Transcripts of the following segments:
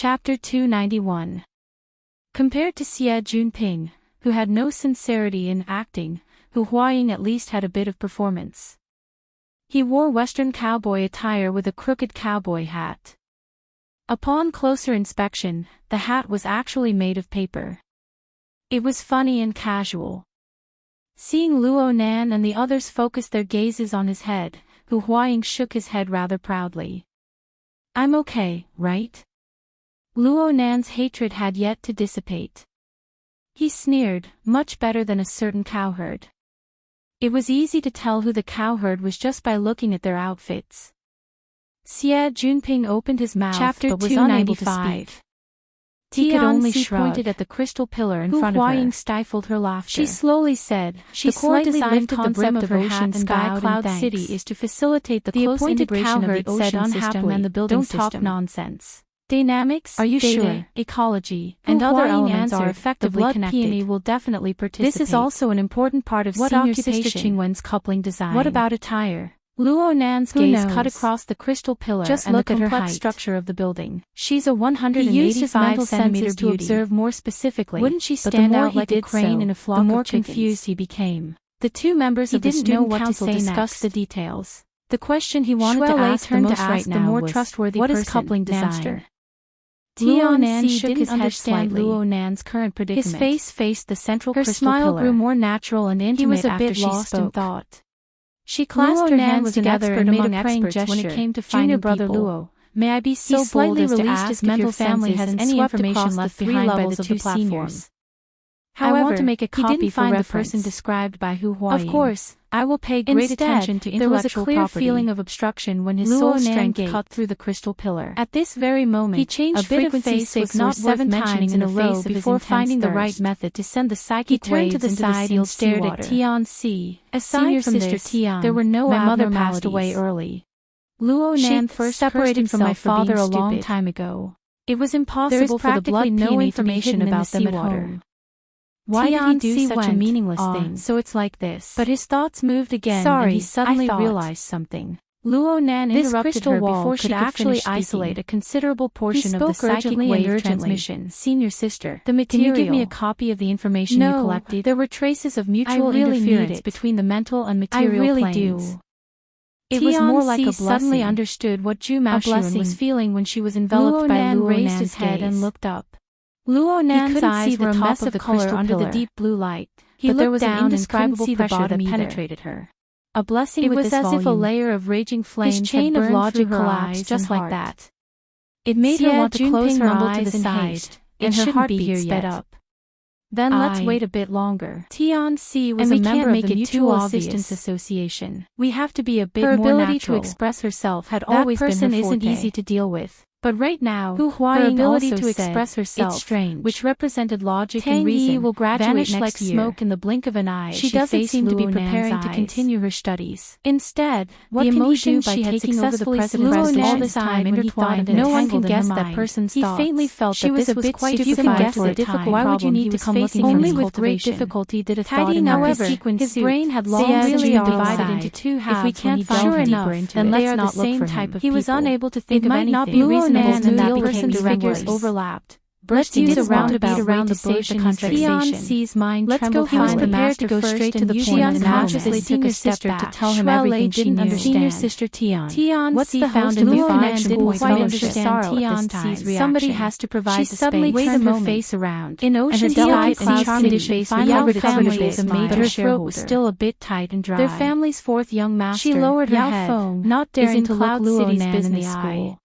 Chapter 291. Compared to Xie Junping, who had no sincerity in acting, Hu Huaying at least had a bit of performance. He wore Western cowboy attire with a crooked cowboy hat. Upon closer inspection, the hat was actually made of paper. It was funny and casual. Seeing Luo Nan and the others focus their gazes on his head, Hu Huaying shook his head rather proudly. "I'm okay, right?" Luo Nan's hatred had yet to dissipate. He sneered, much better than a certain cowherd. It was easy to tell who the cowherd was just by looking at their outfits. Xie Junping opened his mouth but was unable to speak. He could only shrug. Pointed at the crystal pillar in front of her. Hu Huaying stifled her laughter. She slowly said, "The core design concept of her hat and Sky Cloud City is to facilitate the close integration of the ocean system and the building system. Don't talk nonsense. Dynamics, are you sure? Ecology, and other elements are effectively connected. The blood peony will definitely participate. This is also an important part of Senior Sister Qingwen's coupling design. What about attire?" Luo Nan's gaze cut across the crystal pillar and the complex structure of the building. "She's a 185 centimeter to observe more specifically. Wouldn't she stand out like a crane in a flock of chickens?" The more confused he became. The two members of the student council discussed the details. The question he wanted to ask the most right now was, what is coupling design? Luo Nan shook his head slightly. Luo Nan's current predicament. His face faced the central crystal pillar. Her smile grew more natural and intimate after she spoke. In thought. She clasped her hands together and made a praying gesture when it came to finding brother Luo. "May I be so bold as to ask his mental family has any information left behind by the two seniors? However, I want to make a copy he didn't find the person described by Hu Huaying. Of course, I will pay great attention to intellectual property." There was a clear feeling of obstruction when his soul strength cut through the crystal pillar. At this very moment, he changed frequency sake not 7 times in a row before finding the right method to send the psychic waves into the side and stared at Tian-Si. Aside from this, there were no abnormalities. My mother passed away early. Luo Nan first separated from my father a long time ago. It was impossible for the blood peony to be hidden about them at home. Why did he do such a meaningless thing? So it's like this. But his thoughts moved again and he suddenly realized something. Luo Nan interrupted her before she could actually isolate a considerable portion of the psychic wave transmission. "Senior sister, the material. Can you give me a copy of the information you collected?" There were traces of mutual interference between the mental and material planes. It was more like a blessing. Suddenly understood what Ju Maoxuan was feeling when she was enveloped by Luo Nan. Raised his head and looked up. Luo Nan's eyes were a mess of color under the deep blue light, but there was an indescribable pressure that penetrated her. A blessing with this volume. It was as if a layer of raging flames had burned through her logic collapsed just like that. It made her want to close her eyes and haste, and her heartbeat sped up. Then let's wait a bit longer. Tian-Si was a member of the Mutual Assistance Association. We have to be a bit more natural. Her ability to express herself had always been her forte. That person isn't easy to deal with. But right now, her ability to express herself, which represented logic and reason, will vanish like smoke in the blink of an eye. She doesn't seem to be preparing to continue her studies. Instead, the emotions she had successfully suppressed all this time intertwined and no one can guess that person's thoughts. He faintly felt that this was quite difficult for a difficult. Why would you need to come looking only with great difficulty did a thought emerge. His brain had long really been divided into two halves. If we can't find deeper into it, then let's not look for him. He was unable to think of anything. And that became figures overlapped. Let's use a roundabout around the bush and Tian-Si's mind trembled. He was prepared to go straight to the point and consciously took a step back to tell him everything she knew. Senior sister Tian, what's the host in the fact didn't quite understand Tian-Si's reaction. Somebody has to provide the space. She suddenly turned her face around. In ocean delicate and charming face finally recovered its smile, but her throat was still a bit tight and dry. Their family's fourth young master, she lowered her head, not daring to look Luo Nan in the eye.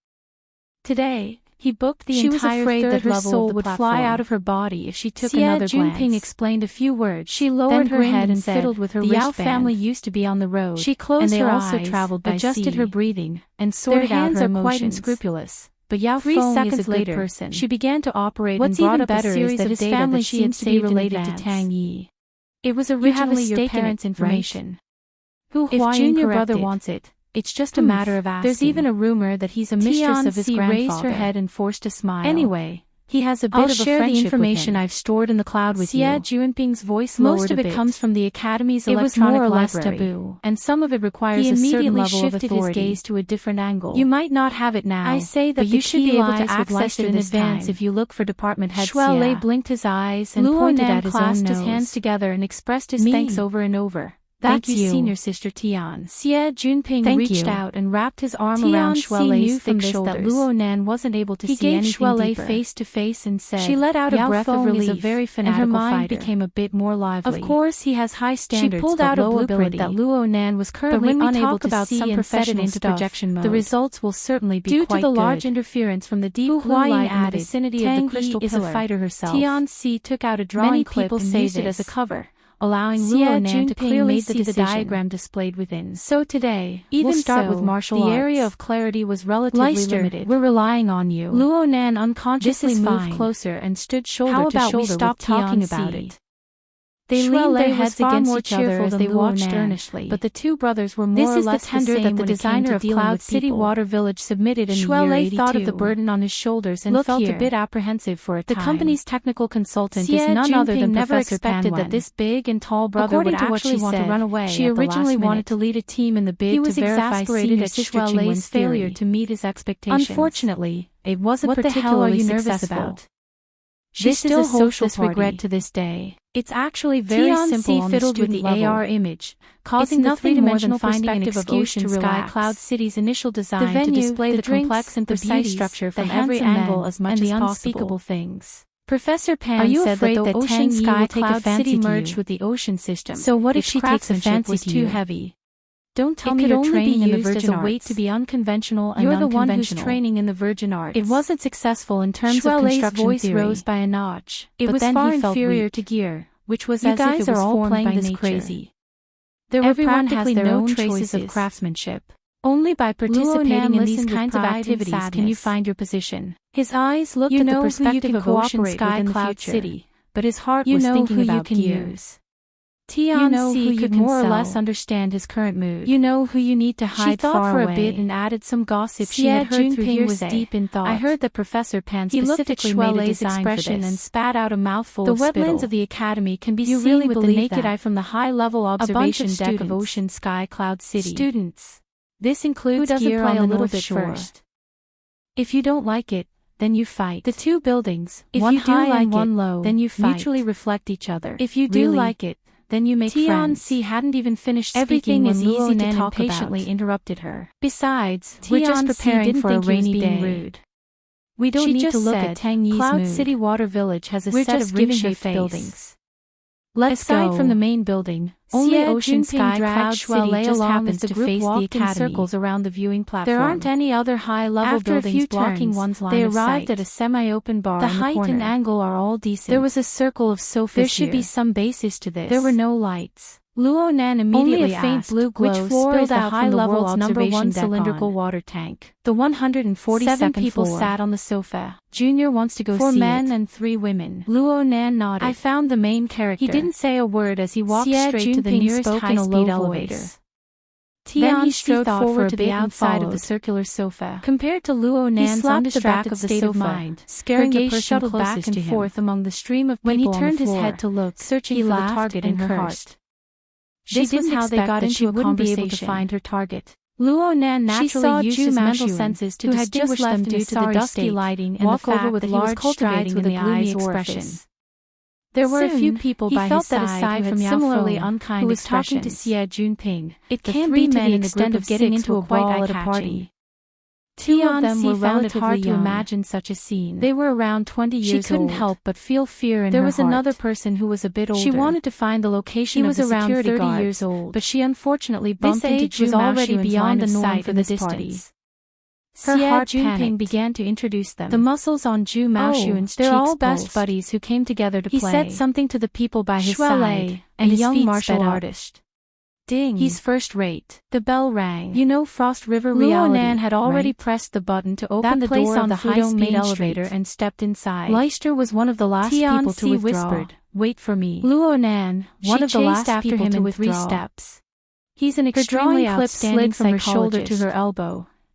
Today, he booked the entire third that her soul would fly out of her body if she took another glance. Junping explained a few words. She lowered her head and fiddled with her wristband. The Yao family used to be on the road. She closed her eyes, also traveled by adjusted her breathing, and sorted out her emotions. Their hands are quite unscrupulous. But Yao Feng is a good person. She began to operate and brought up a series of data that she seems to be related to Tang Yi. It was originally your parents' information. Hu Huaying, if Junior brother wants it, it's just a matter of asking. There's even a rumor that he's a mistress of his grandfather. Raised her head and forced a smile. Anyway, He has a bit of a friendship with him. I'll share the information I've stored in the cloud with you. Xie Junping's voice lowered a bit. Most of it comes from the Academy's electronic library. It was more or less taboo, and some of it requires a certain level of authority. He immediately shifted his gaze to a different angle. You might not have it now. I say that you should be able to access it in advance if you look for department head Xie. Lei blinked his eyes and pointed at his own nose. Clasped his hands together and expressed his thanks over and over. Thank you, senior sister Tian. Xie Junping reached out and wrapped his arm around Xue Lei's thick shoulders. That Luo Nan wasn't able to see anything deeper. He gave Xue Lei face to face and said, she let out a breath of relief, and her mind became a bit more lively. Of course, he has high standards. She pulled out a blueprint that Luo Nan was currently unable to see and set it into projection mode. The results will certainly be quite good. Due to the large interference from the deep blue light in the vicinity of the crystal pillar, is a fighter herself. Tian Si took out a drawing clip and used it as a cover, allowing Luo Nan to clearly see the diagram displayed within. So today, we'll start with martial arts. The area of clarity was relatively limited. We're relying on you. Luo Nan unconsciously moved closer and stood shoulder to shoulder with Tian Si. How about we stop talking about it? They leaned their heads against each other as they watched earnestly. But the two brothers were more or less the same that the designer of Cloud City Water Village submitted in the year 82. Thought of the burden on his shoulders and felt a bit apprehensive for a time. The company's technical consultant is none other than Professor Pan Wen. That this big and tall brother would actually want to run away. She originally wanted to lead a team in the bid to verify senior sister Lei's failure to meet his expectations. Unfortunately, it wasn't particularly successful. She still holds this regret to this day. It's actually very simple on the student level. AR image, causing the three-dimensional perspective of Ocean Sky Cloud City's initial design to display the complex and precise structure from every angle as much as unspeakable things. Professor Pan said that the Ocean Sky Cloud City merged with the ocean system. So what if she takes a fancy to you? Too heavy? Don't tell me you're training in the Virgin Arts. A weight to be unconventional and unconventional. You're the one who's training in the Virgin Arts. It wasn't successful in terms of construction voice theory. Rose by a notch. It was far inferior to gear, which was as if it was formed by nature. Crazy. There were practically no traces of craftsmanship. Only by participating in these kinds of activities can you find your position. His eyes looked at the perspective of Ocean Sky Cloud City, but his heart was thinking about gears. Tian Si could more or less understand his current mood. You know who you need to hide far away. She thought for a bit and added some gossip she had heard through hearsay. Deep in thought. I heard that Professor Pan specifically made a design expression and spat out a mouthful of spittle. The wetlands of the Academy can be seen with the naked eye from the high-level observation deck of Ocean Sky Cloud City. Students. This includes gear on the little bit first. If you don't like it, then you fight. The two buildings, one high and one low, then you fight. Mutually reflect each other. If you do like it, then you make friends. Tian Si hadn't even finished speaking when Luo Nan impatiently interrupted her. Besides, we're just preparing for a rainy day. Rude. We don't need to look at Tang Yi's Cloud City Water Village has a set of ring-shaped buildings. Let's go. Aside from the main building, only Ocean Sky Cloud City just happens to face the Academy. Circles around the viewing platform. There aren't any other high-level buildings blocking one's line of sight. They arrived at a semi-open bar in the corner. The height and angle are all decent. There was a circle of sofas. There should be some basis to this. There were no lights. Luo Nan immediately asked, faint blue glow which floor is the high-level #1 cylindrical water tank. The 147 people sat on the sofa. Junior wants to go 4 men and 3 women. Luo Nan nodded. I found the main character. He didn't say a word as he walked straight to the nearest high-speed elevator. Then he strode forward to the outside of the circular sofa. Compared to Luo Nan's undistracted state of mind, scaring the person closest back and forth among the stream of people on the floor. When he turned his head to look, searching for the target in her heart. This was how they got into a conversation to find her target. Luo Nan naturally used his mental senses to distinguish them due to the dusty lighting and the fact that he was cultivating in the gloomy expression. There were a few people by his side who had similarly unkind expressions. Who was talking to Xie Junping. It can't be to the extent of getting into a brawl at a party. 2 of them were relatively hard to imagine such a scene. They were around 20 years old. She couldn't help but feel fear in her heart. There was another person who was a bit older. She wanted to find the location of the security guard. He was around 30 years old, but she unfortunately bumped into Zhu Mao already beyond the norm for the distance. Her heart Junping began to introduce them. The muscles on Zhu Maoxuan's cheeks they're all best buddies who came together to play. He said something to the people by his side, and his young martial artist. Ding. He's first rate. The bell rang. You know Frost River Reality, Luo Nan had already pressed the button to open the door of the high-speed elevator and stepped inside. Leicester was one of the last people to withdraw. Whispered, "Wait for me." Luo Nan, one of the last people to withdraw. 3 steps. He's an extremely outstanding slid from her shoulder to her elbow,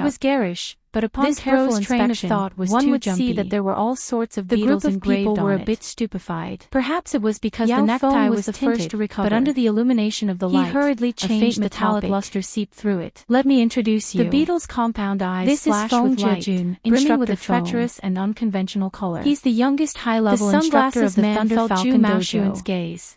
It was garish, but upon This careful gross train of inspection, thought was one too would see jumpy. that there were all sorts of The beetles group of engraved people were on a it. bit stupefied. Perhaps it was because Yao the necktie Feng was was the tinted, first to recover. but under the illumination of the He light, hurriedly a changed faint the metallic topic. luster seeped through it. Let me introduce you. The beetle's compound eyes This is flashed Feng with light, Jiejun, brimming with a instructor Feng. treacherous and unconventional color. He's the youngest high-level the instructor of sunglasses the man Thunder felt Falcon Zhu Dojo. Maoxuan's gaze,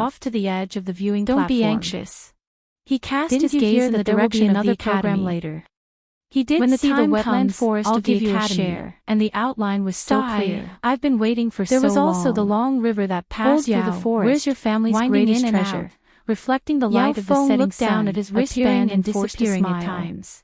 off to the edge of the viewing Don't platform. be anxious. He cast Didn't his you gaze hear in the that there will be direction of the another program academy later? He did When the see the time wetland comes, forest I'll of the give you a academy, share. and the outline was so Sigh. clear. I've been waiting for so There long. was also the long river that passed through the Yao, forest. where's your family's winding greatest in and treasure? out, reflecting the Yao light of the Feng setting looked down sun, at his appearing wristband and and forced a disappearing at smile. times.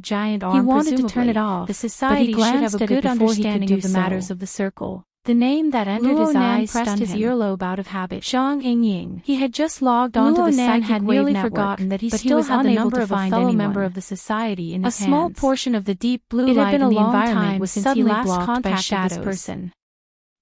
giant arm. He wanted to turn presumably. it off, The society but he should have a good understanding of the so. matters of the circle. The name that entered his eyes pressed his earlobe out of habit. Zhang Ying. He had just logged onto the psychic had wave nearly network, forgotten that he but still was had the unable number to of a find fellow anyone. member of the society in A his small hands. portion of the deep blue It had light been a in the long environment time was since suddenly he last blocked by contacted shadows. this person.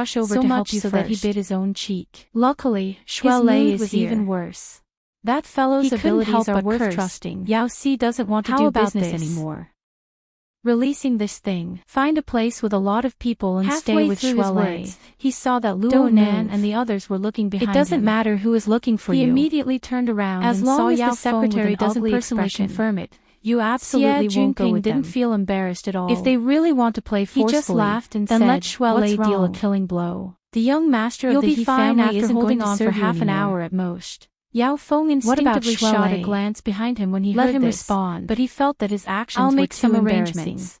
rush over so to much help you so first. that he bit his own cheek. Luckily, His mood was was even here. worse. That fellow's He couldn't abilities help are but worth curse. trusting. Yao Si doesn't want to How do about business this? anymore. Releasing this thing. Find a place with a lot of people and stay with Halfway through his Shualei. words, He saw that Luo Don't Nan move. and the others were looking behind him. It doesn't matter who is looking for He you. immediately turned around As and long saw as the Yao Feng with secretary an doesn't ugly personally expression. confirm it, You absolutely Xie won't go Junping with them. didn't feel embarrassed at all. If they really want to play forcefully, He just laughed and then said, let Shualei "What's deal a wrong? killing blow. The young master of You'll the be He fine family after isn't holding going on on for for half half an an hour hour at most." Yao Feng What about instinctively shot a Shualei? glance behind him when he Let heard him this, respond. but he felt that his actions I'll were make too some embarrassing. arrangements.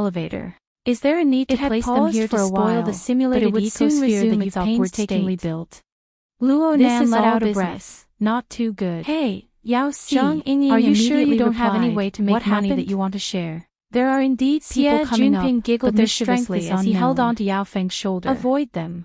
elevator. Is there a need to place them here to spoil the simulated ecosphere that you've painstakingly built? Luo Nan let out a breath. Not too good. Hey, Yao Si, are you sure you don't have any way to make money that you want to share? There are indeed people coming up, giggled mischievously as he held on to Yao Feng's shoulder. Avoid them.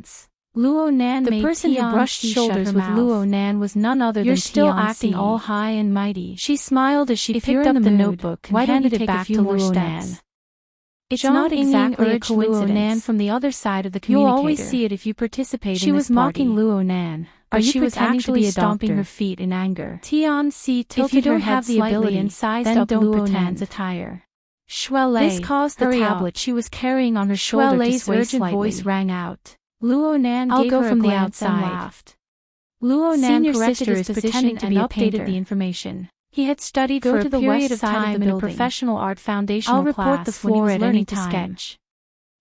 performance. Luo Nan The made person who Tian brushed Si shoulders shut her with mouth. Luo Nan was none other You're than still Tian acting Si. all high and mighty. She smiled as she If picked you're up in the the notebook mood, and why don't handed you it take back a few to more Luo steps? Nan. It's Zhang not exactly a urged Luo Nan coincidence. from the other side of the You'll communicator. always see it if you participate She in was this party. mocking Luo Nan, but She was pretending actually to be a stomping doctor. her feet in anger. Tian Si tilted If you her don't head have the slightly ability, and sized then up don't Luo pretend. Nan's attire. This caused the tablet she was carrying on her shoulder to sway urgent slightly. Voice rang out. Luo Nan gave her a from the outside. And laughed. Luo Nan corrected his position and updated the information. He had studied for a period of time in a professional art foundational class. I'll report the floor at any time.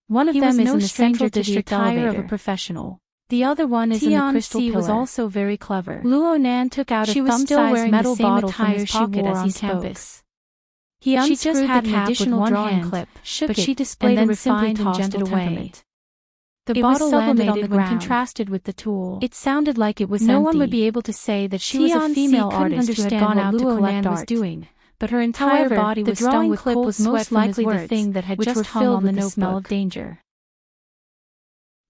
One of them is in the central district elevator of a professional. The other one is in the crystal pillar. Was also very clever. Luo Nan took out a thumb-sized metal bottle from his pocket as he spoke. He unscrewed the cap with one hand clip, but she displayed a refined and gentle temperament. The bottle landed on the ground. When contrasted with the tool, it sounded like it was empty. No one would be able to say that she was a female artist who had gone out to collect art. Doing, but her entire body was stung with cold sweat most likely the thing that had just filled with the smell of danger.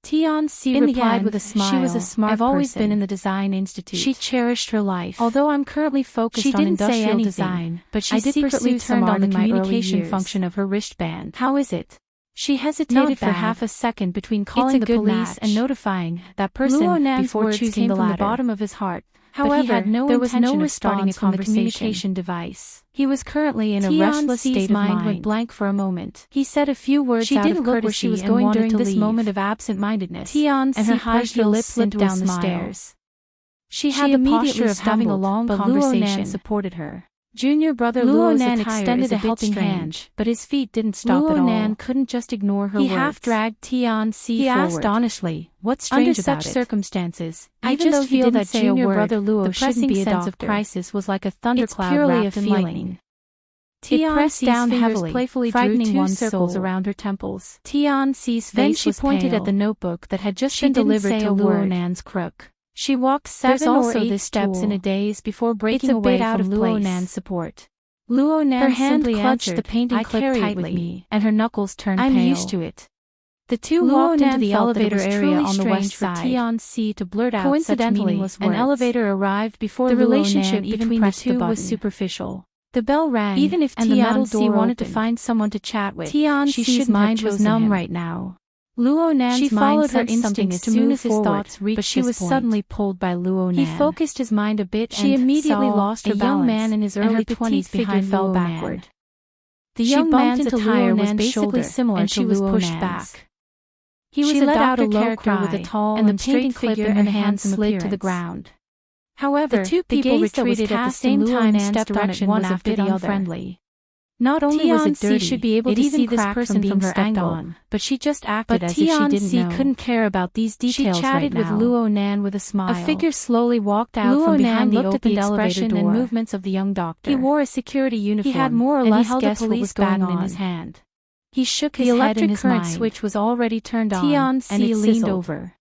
Tian-Si replied with a smile. She was a smart person. I've always been in the Design Institute. She cherished her life. Although I'm currently focused on industrial design, but she secretly turned on the communication function of her wristband. How is it? She hesitated for half a second between calling the police and notifying that person before choosing the latter. From the bottom of his heart. However, there was no response from the communication device. He was currently in a restless state of mind. Went blank for a moment. He said a few words out of courtesy she was going during this moment of absent-mindedness, and her high-heeled lips slipped down the stairs. She had the posture of having a long conversation. Luo Nan supported her. Junior brother Luo Nan extended a helping hand, but his feet didn't stop at all. Luo Nan couldn't just ignore her words. He half-dragged Tian-Si forward. He asked honestly, what's strange about it? Under such circumstances, even though he didn't say a word, brother Luo shouldn't be a doctor. The pressing sense of crisis was like a thundercloud wrapped in lightning. It pressed down heavily, playfully frightening one circles around her temples. Tian-Si's face was pale. Then she pointed at the notebook that had just been delivered to Luo Nan's crook. She walked 7 or 8 steps in a daze before breaking away from Luo Nan's support. Luo Nan simply clutched the painting clip tightly, and her knuckles turned pale. I'm used to it. The two walked into the elevator area on the west side. Tian-Si to blurt out coincidentally, an elevator arrived before the relationship between the two was superficial. The bell rang, even if Tian-Si wanted to find someone to chat with. Tian-Si's mind was numb right now. Luo Nan's mind followed her instincts to move his thoughts, but she was suddenly pulled by Luo Nan. He focused his mind a bit and she immediately lost her balance. A young man in his early 20s behind fell backward. The young man's attire was basically similar to Luo Nan's. He was a doctor character with a tall and painting clip in her hand slid to the ground. However, the two people retreated at the same time and stepped direction one after the other. Not only was it dirty, should be able to see this person from her angle, but she just acted as if she didn't know. Couldn't care about these details. She chatted with Luo Nan with a smile. A figure slowly walked out from behind the opened elevator door. And movements of the young doctor. He wore a security uniform. He had more or less guessed what was going on in his hand. He shook his head in his mind. The electric current switch was already turned on, and it leaned over.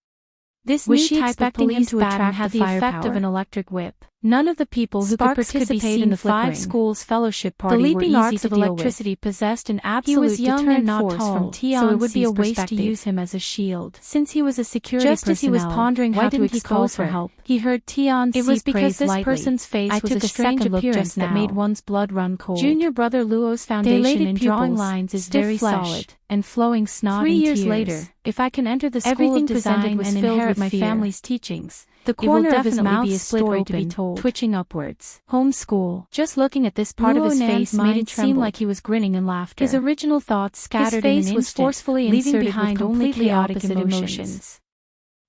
This new type of police baton had the effect of an electric whip. None of the people who could participate in the 5 schools fellowship party were easy to deal with. The leaping arcs of electricity possessed an absolute deterrent force from Tian-Si's so it would be a waste to use him as a shield. Since he was a security personnel, just as he was pondering how to expose her help, he heard Tian-Si praise lightly. It was because this person's face was a strange appearance that made one's blood run cold. Junior brother Luo's foundation in drawing lines is very solid and flowing snot 3 years later, if I can enter the school of design and inherit my family's teachings, the corner of his mouth is split open, to be told, twitching upwards. Homeschool. Just looking at this part of his face made it seem like he was grinning in laughter. His original thoughts scattered in an instant, was forcefully leaving behind only chaotic emotions.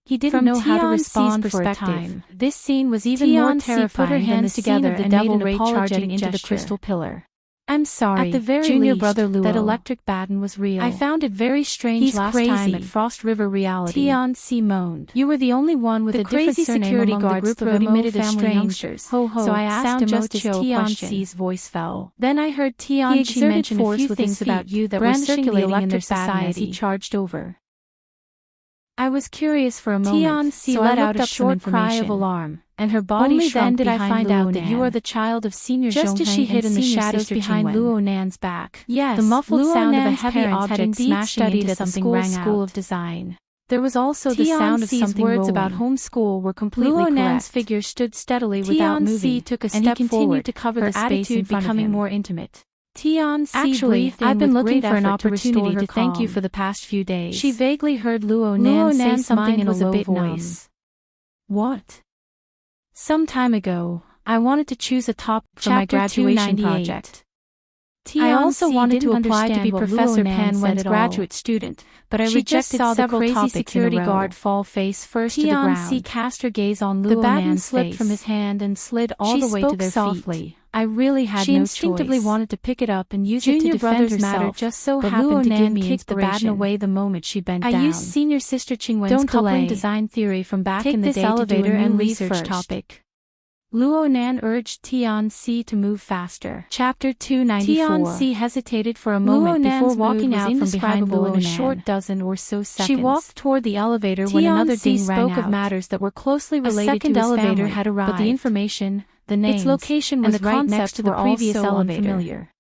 He didn't know how to respond for a time. This scene was even more terrifying than the scene of the devil ray charging into the crystal pillar. I'm sorry, at the very Junior least, brother Luo, that electric baton was real. I found it very strange last time at Frost River Reality. Tian-Si moaned. You were the only one with a different security guard group of admitted family youngsters. So I asked him just as Tian-Si's voice fell. Then I heard Tian-Si mention a few things about you that were circulating in their society as he charged over. I was curious for a moment, so let out a short cry of alarm, and her body only shrunk. Then did I find out that you are the child of Senior Zhongheng. Just as she hid in the shadows behind Luo Nan's back. Yes, the muffled sound of a heavy object smashing into something rang out. School of Design. There was also the sound of something words rolling. About homeschool were completely correct. Luo Nan's figure stood steadily without moving, took a step and he continued forward, to cover the space in front becoming of him. More intimate. Tian-Si actually, I've been looking for an opportunity to thank you for the past few days. She vaguely heard Luo Nan say something in a low voice. What? Some time ago, I wanted to choose a topic for my graduation project. I also wanted to apply to be Professor Panwen's graduate student, but I rejected several crazy security guard fall face first to the ground. Cast her gaze on Luo Nan's face. The baton slipped from his hand and slid all the way to their feet. I really had no choice. She instinctively wanted to pick it up and use it to defend herself, just so happened to give me kicked the baton away the moment she bent down. I used senior sister Qingwen's coupling design theory from back in the day to do a new research topic. Luo Nan urged Tianxi to move faster. Chapter 294. Tianxi hesitated for a moment before walking out from behind Luo in a short dozen or so seconds. She walked toward the elevator when another ding rang out. Spoke of matters that were closely related to his elevator had arrived, but the information, the names, its location was right next to the previous elevator. Unfamiliar.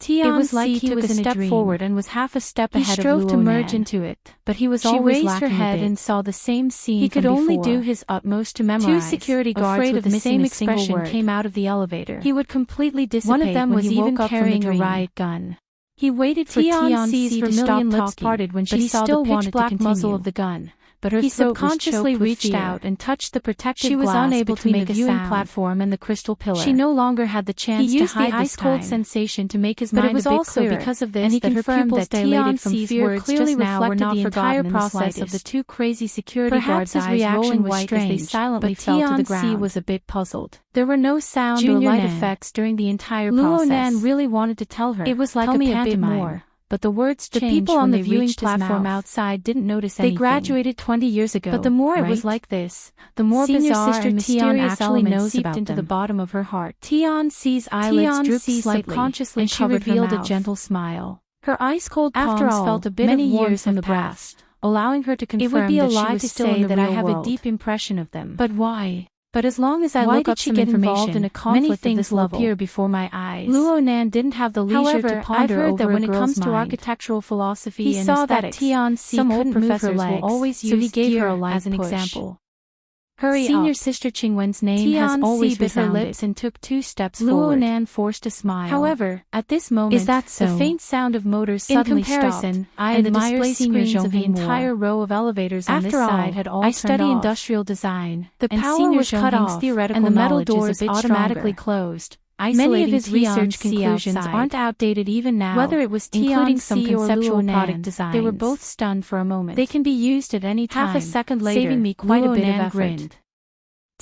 It was like he was in a step forward and was half a step ahead of Luo Nan. He strove to merge into it, but he was always lacking a bit. She raised her head and saw the same scene. He could only do his utmost to memorize. Two security guards with the same expression came out of the elevator. He would completely dissipate. One of them was even carrying a riot gun. He waited for Tianxi's vermilion lips parted when she saw the pitch-black muzzle of the gun. But her throat subconsciously reached out and touched the protective glass unable to make the viewing platform and the crystal pillar. She no longer had the chance to hide the ice-cold sensation to make his mind a bit clearer. But it was also because of this that her pupils dilated from fear clearly reflected the entire process of the two crazy security guards' eyes rolling white as they silently fell to the ground. Tianxi was a bit puzzled. There were no sound or light effects during the entire process. Luo Nan really wanted to tell her. It was like a pantomime. But the words changed. The people on the viewing platform outside didn't notice anything. They graduated 20 years ago. But the more it was like this, the more bizarre and mysterious elements seeped into the bottom of her heart. Tianxi's eyelids drooped slightly, subconsciously, and she revealed a gentle smile. Her ice-cold palms felt a bit of warmth from the past, allowing her to confirm it would be a lie to say that I have a deep impression of them. But why? But as long as I look up some information, in a many things will appear before my eyes. Luo Nan didn't have the leisure to ponder over that when it comes to architectural philosophy and aesthetics, some old professors will always use gear as an example. Hurry Senior Sister Qingwen's name has always bit her lips and took 2 steps forward. Luo Nan forced a smile. However, at this moment, the faint sound of motors suddenly stopped, and the display screens of the entire row of elevators on this side had all turned off. I study industrial design, the power was cut off, and the metal doors automatically closed. Many of his research conclusions aren't outdated even now, whether it was including some conceptual product designs. They were both stunned for a moment. They can be used at any time, half a second later, saving me quite a bit of effort.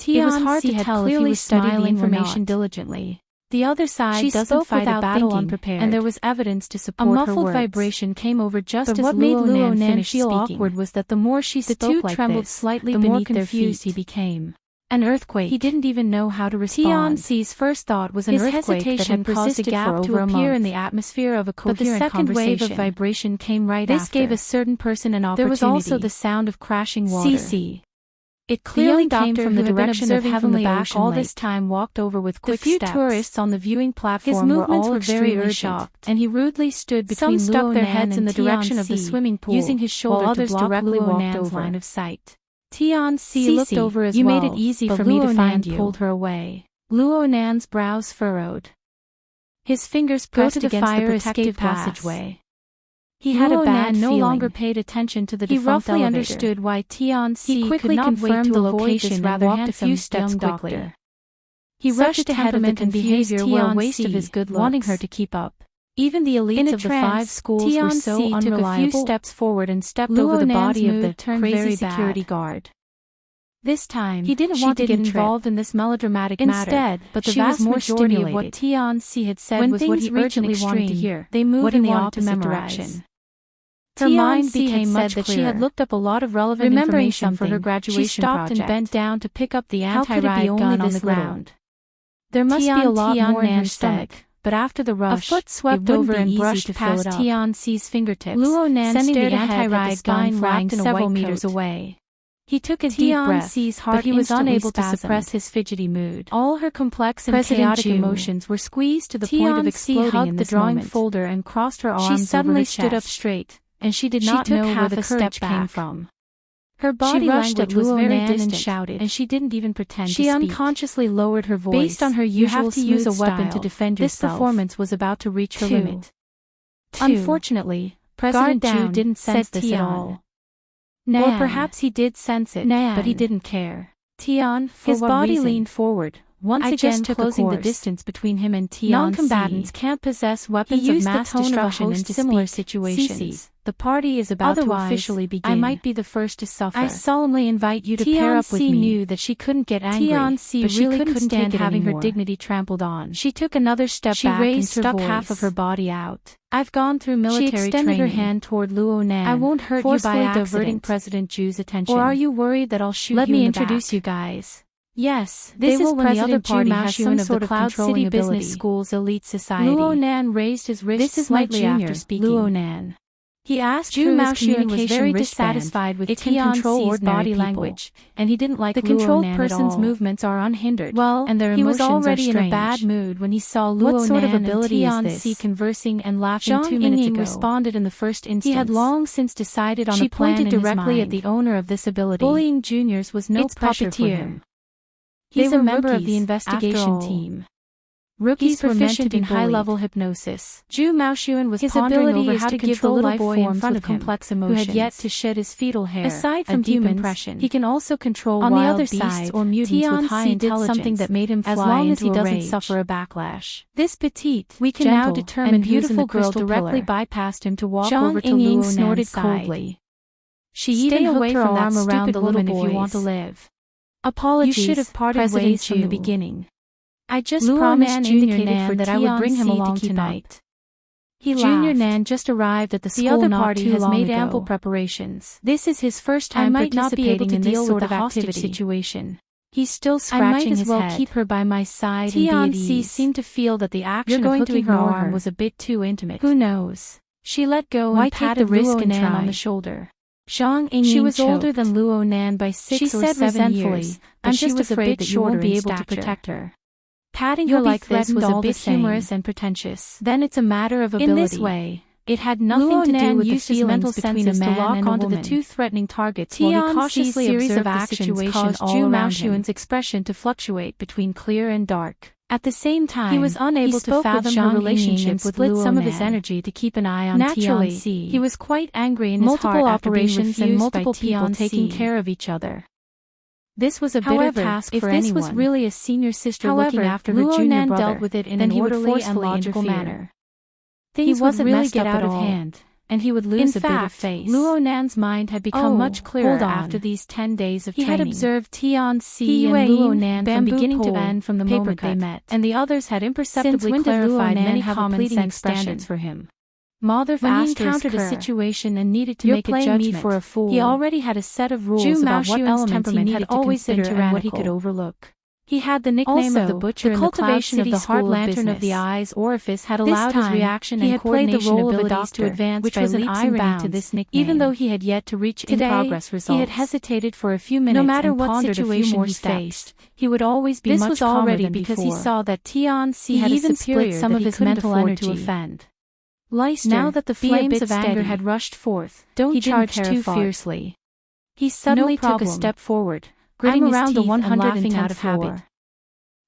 It was hard to tell if he was studying the information diligently. The other side doesn't fight a battle unprepared, and there was evidence to support her words. A muffled vibration came over just as what made Luo Nan feel awkward was that the more she spoke like this, the more confused he became. An earthquake. He didn't even know how to respond. Tianxi's first thought was an earthquake that had caused a gap to appear in the atmosphere of a coherent conversation. But the second wave of vibration came right after. This gave a certain person an opportunity. There was also the sound of crashing water. It clearly came from the direction of heavenly back all this time walked over with quick steps. The few tourists on the viewing platform were all very urgent, and he rudely stood between Luo Nan and Tianxi. Some stuck their heads in the direction of the swimming pool, using his shoulder to block Luo Nan's line of sight. Tianxi looked over as well, you made it easy for me to find you. Pulled her away. Luo Nan's brows furrowed. His fingers pressed against the protective passageway. He had a bad feeling. No longer paid attention to the defunct elevator. He roughly understood why Tianxi could not wait to avoid this rather handsome young doctor. He rushed ahead of the confused Tianxi, wanting her to keep up. Even the elites of the 5 schools were so unreliable. Took a few steps forward and stepped over the body of the crazy security guard. This time, he didn't want to get involved in this melodramatic matter. Instead, but the vast majority of what Tianxi had said was what he urgently wanted to hear. They moved in the opposite direction. Her mind became much clearer. That she had looked up a lot of relevant information for her graduation project. She stopped and bent down to pick up the anti-riot gun on the ground. There must be a lot more in her stomach. But after the rush, a foot swept over and brushed past Tianxi's fingertips, sending the anti-riot gun flying several meters away. He took a deep breath, but he was unable to suppress his fidgety mood. All her complex and chaotic emotions were squeezed to the point of exploding in this moment. She hugged the drawing folder and crossed her arms over her chest. She suddenly stood up straight, and she did not know where the courage came from. Her body language was very distant and shouted, and she didn't even pretend to speak. She unconsciously lowered her voice. Based on her usual smooth use a weapon to defend yourself. This performance was about to reach her limit. Unfortunately, President Zhu didn't sense this at all. Or perhaps he did sense it, but he didn't care. Tian, his body leaned forward, once again closing the distance between him and Tian. Non-combatants can't possess weapons of mass destruction in similar situations. The party is about to officially begin. I might be the first to suffer. I solemnly invite you to pair up with me. Knew that she couldn't get angry, but she couldn't stand having her dignity trampled on. She took another step back and stuck half of her body out. I've gone through military training. She extended her hand toward Luo Nan. I won't hurt you by accident. Diverting President Ju's attention. Or are you worried that I'll shoot you in the back? Let me introduce you guys. Yes, this is President Ju has some sort of Cloud City Business School's elite society. Luo Nan raised his wrist slightly after speaking. Luo Nan. He asked Ju Maoxuan was very dissatisfied with Tianxi's body language, and he didn't like the controlled person's movements are unhindered. Well, and their emotions he was already in a bad mood when he saw Luo Nan and Tianxi conversing and laughing 2 minutes ago. Responded in the first instance. He had long since decided on a plan in his mind. She pointed directly at the owner of this ability. Bullying juniors was no pressure for him. He's a member of the investigation team. Rookies proficient in high-level hypnosis. Ju Maoxuan was pondering over how to control the little boy in front of complex emotions, who had yet to shed his fetal hair. Aside from humans, he can also control wild beasts or mutants with high intelligence, something that made him fly as long as he doesn't suffer a backlash. This petite, we can now determine beautiful girl directly bypassed him to walk over to Luo Nan's snorted coldly. She even hooked her arm around the little boy if you want to live. Apologies, you should have parted ways from the beginning. I just promised Junior Nan that I would bring him along tonight. He laughed. Junior Nan just arrived at the school. The other party has made ample preparations. This is his first time participating in this sort of hostage situation. He's still scratching his head. I might as well keep her by my side and be at ease. Seemed to feel that the action of hooking her arm was a bit too intimate. Who knows? She let go and patted Luo Nan on the shoulder. She was older than Luo Nan by 6 or 7 years. I'm just afraid that you won't be able to protect her. Patting her like this was a bit humorous and pretentious. Then it's a matter of ability. In this way, it had nothing to do with the feelings between a man and a woman. The two threatening targets while he cautiously observed the situation caused Ju Maoxuan's expression to fluctuate between clear and dark. At the same time, he was unable to fathom her relationship with Luo Nan. Some of his energy to keep an eye on Tianxi. He was quite angry in his heart after being refused and multiple people taking care of each other. This was a bitter task for anyone. If this was really a senior sister looking after her junior brother, dealt with it in an orderly and logical manner. Things would really get out of hand, and he would lose a bit of face. Luo Nan's mind had become much clearer after these 10 days of training. He had observed Tianxi and Luo Nan from beginning to end from the moment they met, and the others had imperceptibly clarified many common sense standards for him. When he encountered a situation and needed to make a judgment, for a fool. He already had a set of rules about what elements he needed to consider and what he could overlook. He had the nickname of the Butcher, and the cultivation of the heart lantern of the eyes orifice had allowed his reaction and coordination abilities to advance, which was an irony to this nickname. Even though he had yet to reach in-progress results, he had hesitated for a few minutes. No matter what situation he faced, he would always be much calmer than before. This was already because he saw that Tianxi had a superior some of his mental energy to offend. Now that the flames of anger had rushed forth, he charged too fiercely. He suddenly took a step forward, gritting his teeth and laughing out of habit.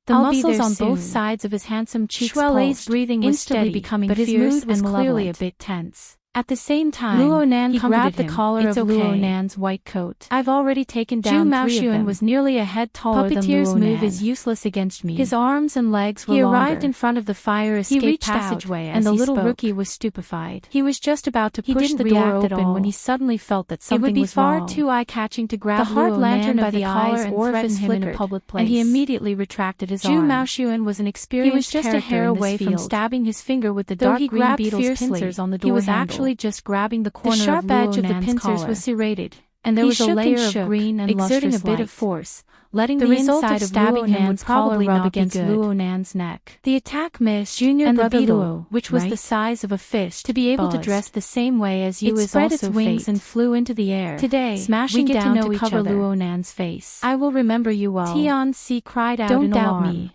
The muscles on both sides of his handsome cheeks pulsed, breathing was steady, becoming but his mood was clearly a bit tense. At the same time, Luo Nan grabbed the collar of Luo Nan's white coat. I've already taken down 3 of them. Was nearly a head taller than Luo Nan. Move is useless against me. His arms and legs were longer. He arrived in front of the fire escape passageway and the little rookie was stupefied. He was just about to push the door open when he suddenly felt that something was wrong. It would be far too eye-catching to grab the heart lantern by the eyes and threaten him in a public place. And he immediately retracted his arm. Ju Maoxuan was an experienced character in this field. He was just a hair away from stabbing his finger with the dark green beetle's pincers on the door handle. Just grabbing the corner the sharp edge of the pincers was serrated, and there was a layer of green and exerting a bit of force, letting the inside of stabbing him would probably rub against Luo Nan's neck. The attack missed, and the beetle, which was the size of a fist, to be able to dress the same way as you, is also its wings and flew into the air. Today, smashing down to cover Luo Nan's face. I will remember you well. Tianxi cried out in alarm. Don't doubt me.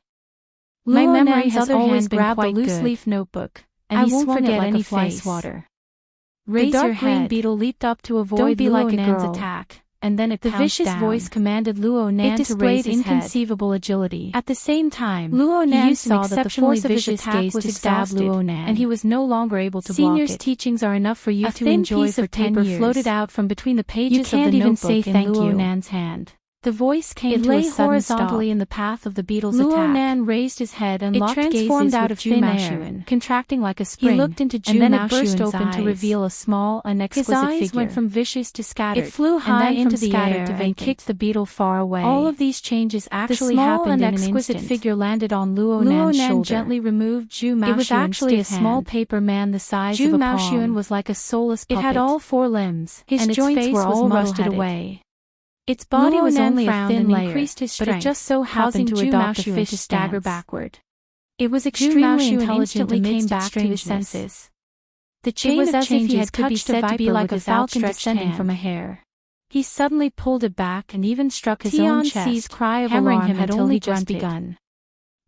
My memory has always been quite good. A loose-leaf notebook, and he swung it like a fly swatter. The dark green beetle leaped up to avoid Luo Nan's attack, and then it pounced down. The vicious voice commanded Luo Nan to raise his inconceivable agility. At the same time, Luo Nan saw that the force of his attack was exhausted, Luo Nan, and he was no longer able to block it. Senior's teachings are enough for you to enjoy for 10 years. A thin piece of paper floated out from between the pages of the notebook in Luo Nan's hand. The voice came to a sudden horizontally stop. In the path of the beetle's attack. Luo Nan raised his head and locked gazes transformed out of thin air, contracting like a spring. He looked into Ju and then it burst open to reveal a small and exquisite figure. His eyes went from vicious to scattered. It flew high into the air and kicked the beetle far away. All of these changes actually happened in an instant. The small and exquisite figure landed on Luo Nan's shoulder. Gently removed Ju Maoxuan's It was actually a small paper man the size of a palm. Ju Maoxuan was like a soulless puppet. It had all 4 limbs, and its joints were all rusted away. Its body was only a thin layer, increased his strength, but it just so happened to adopt a fish to stagger backward. It was extremely intelligent and came back to his senses. The chain of changes could be said to be like a falcon descending from a hare. He suddenly pulled it back and even struck his own chest. Tianxi's cry of alarm had only just begun.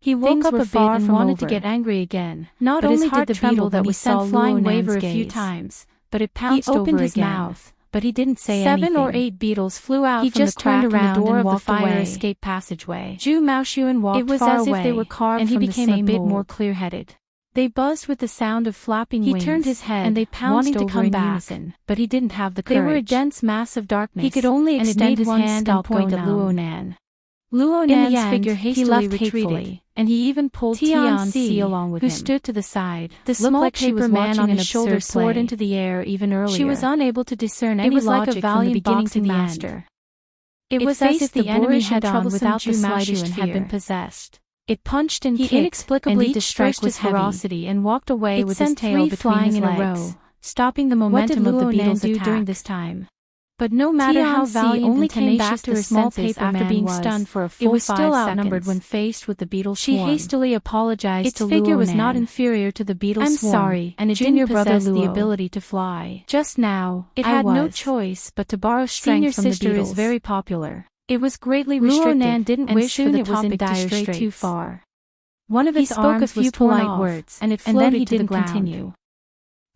He woke up a bit and wanted to get angry again. Not only did the beetle that we saw flying waver a few times, but it pounced over his mouth. But he didn't say anything. 7 or 8 beetles flew out from the crack in the door of the fire escape passageway. Ju Maoxuan walked far away. It was as if they were carved from the same mold. And he became a bit more clear-headed. They buzzed with the sound of flapping wings. He turned his head, and they pounced over in unison. But he didn't have the courage. They were a dense mass of darkness. He could only extend his hand and point at Luo Nan. Luo Nan's figure hastily retreated, and he even pulled Tianxi along with him, who stood to the side. The small paper man on his shoulder soared into the air even earlier. She was unable to discern any logic from the beginning to the end. It was as if the enemy head-on without the slightest fear had been possessed. It punched and kicked, inexplicably dispersed his ferocity and walked away with his tail between his legs, stopping the momentum of the beetle's attack during this time. But no matter how valiant and tenacious the small paper man being stunned for a full 5 seconds, it was still outnumbered when faced with the beetle's swarm. She hastily apologized to Luo Nan. Its figure was not inferior to the beetle's swarm. I'm sorry, and it didn't possess the ability to fly. Just now, it had no choice but to borrow strength from the beetles. Senior Sister is very popular. It was greatly restricted, Luo Nan didn't wish for the topic to stray too far. One of its arms was torn off. He spoke a few polite words, and it floated to the ground.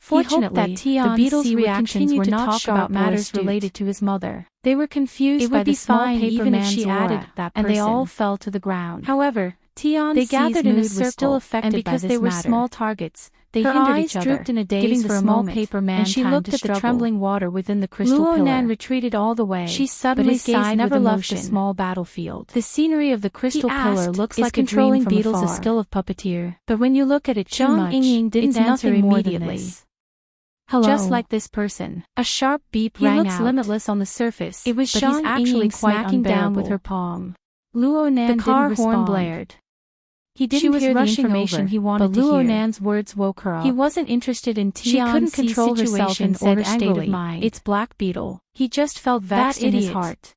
Fortunately, the beetle's reactions were not talk about matters related to his mother. They were confused by the small paper man's aura, and they all fell to the ground. However, Tianxi's mood was still affected by this matter. And because they were small targets, they hindered each other, drooped in a daze for a moment, paper man and she looked at the trembling water within the crystal pillar. Luo Nan retreated all the way. She suddenly sighed never left the small battlefield. The scenery of the crystal pillar looks like controlling beetles a skill of puppeteer. But when you look at it too much, didn't answer immediately. Hello. Just like this person. A sharp beep rang out. He looks limitless on the surface. It was but he's actually smacking down with her palm. Luo Nan the car horn blared. He didn't hear the information he wanted to hear. But Luo Nan's words woke her up. He wasn't interested in Tianxi's situation. She couldn't control herself and said angrily, "It's Black Beetle." He just felt vexed in his heart.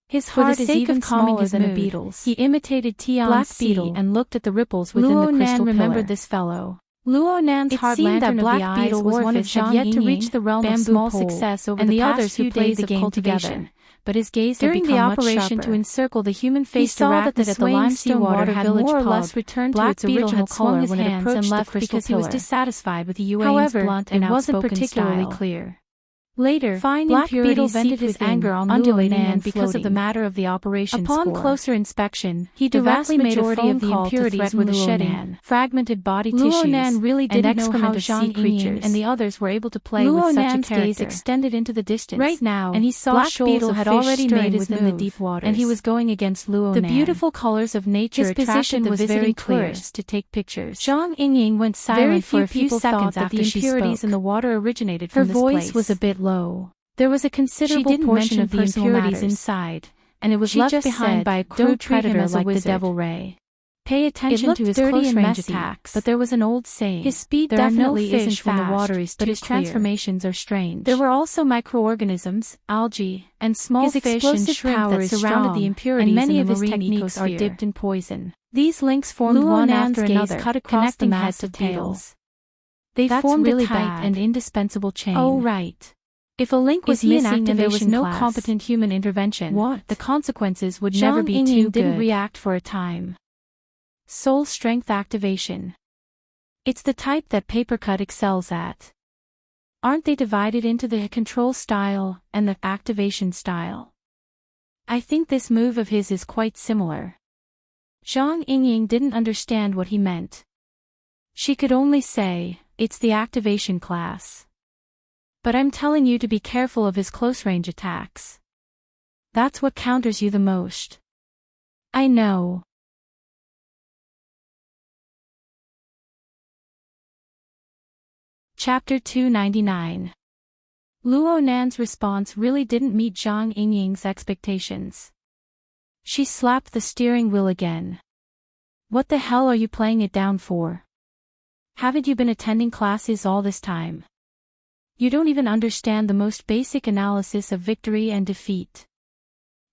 His heart is even smaller than a beetle's. He imitated Tianxi and looked at the ripples within the crystal pillar. Luo Nan remembered this fellow. Luo Nan's hard lantern of the eyes was one of Zhang yet to reach the realm of small success over the others who played the game together. But his gaze had become much sharper. During the operation to encircle the human-faced arachnid at the limestone water had more or less returned to its original color when it approached the crystal pillar. He was dissatisfied with the Yuan's blunt and outspoken particularly style. Clear. Later, Black Beetle vented his anger on Luo Nan because of the matter of the operation score. Upon closer inspection, he directly made a phone call to threaten the shedding fragmented body tissues. Luo Nan really didn't know how Zhang creatures and the others were able to play with such a character. Gaze extended into the distance. Right now, and he saw Black Beetle had already made his move, the deep waters, and he was going against Luo Nan. The beautiful colors of nature attracted the visiting tourists to take pictures. Zhang Yingying went silent for a few seconds after the impurities in the water originated from this place. Her voice was a bit low. There was a considerable portion of the impurities inside, and it was left behind by a crude predator like the Devil Ray. Pay attention to his close-range attacks, but there was an old saying. His speed definitely isn't when the water is too clear, but his transformations are strange. There were also microorganisms, algae, and small fish and shrimp that surrounded the impurities, and many of his techniques are dipped in poison. These links formed one after another, cut across the mass of tails. They formed a tight and indispensable chain. Oh, right. If a link was missing and there was no competent human intervention, the consequences would never be too good. Didn't react for a time. Soul Strength Activation. It's the type that Papercut excels at. Aren't they divided into the control style and the activation style? I think this move of his is quite similar. Zhang Yingying didn't understand what he meant. She could only say, it's the activation class. But I'm telling you to be careful of his close-range attacks. That's what counters you the most. I know. Chapter 299. Luo Nan's response really didn't meet Zhang Yingying's expectations. She slapped the steering wheel again. What the hell are you playing it down for? Haven't you been attending classes all this time? You don't even understand the most basic analysis of victory and defeat.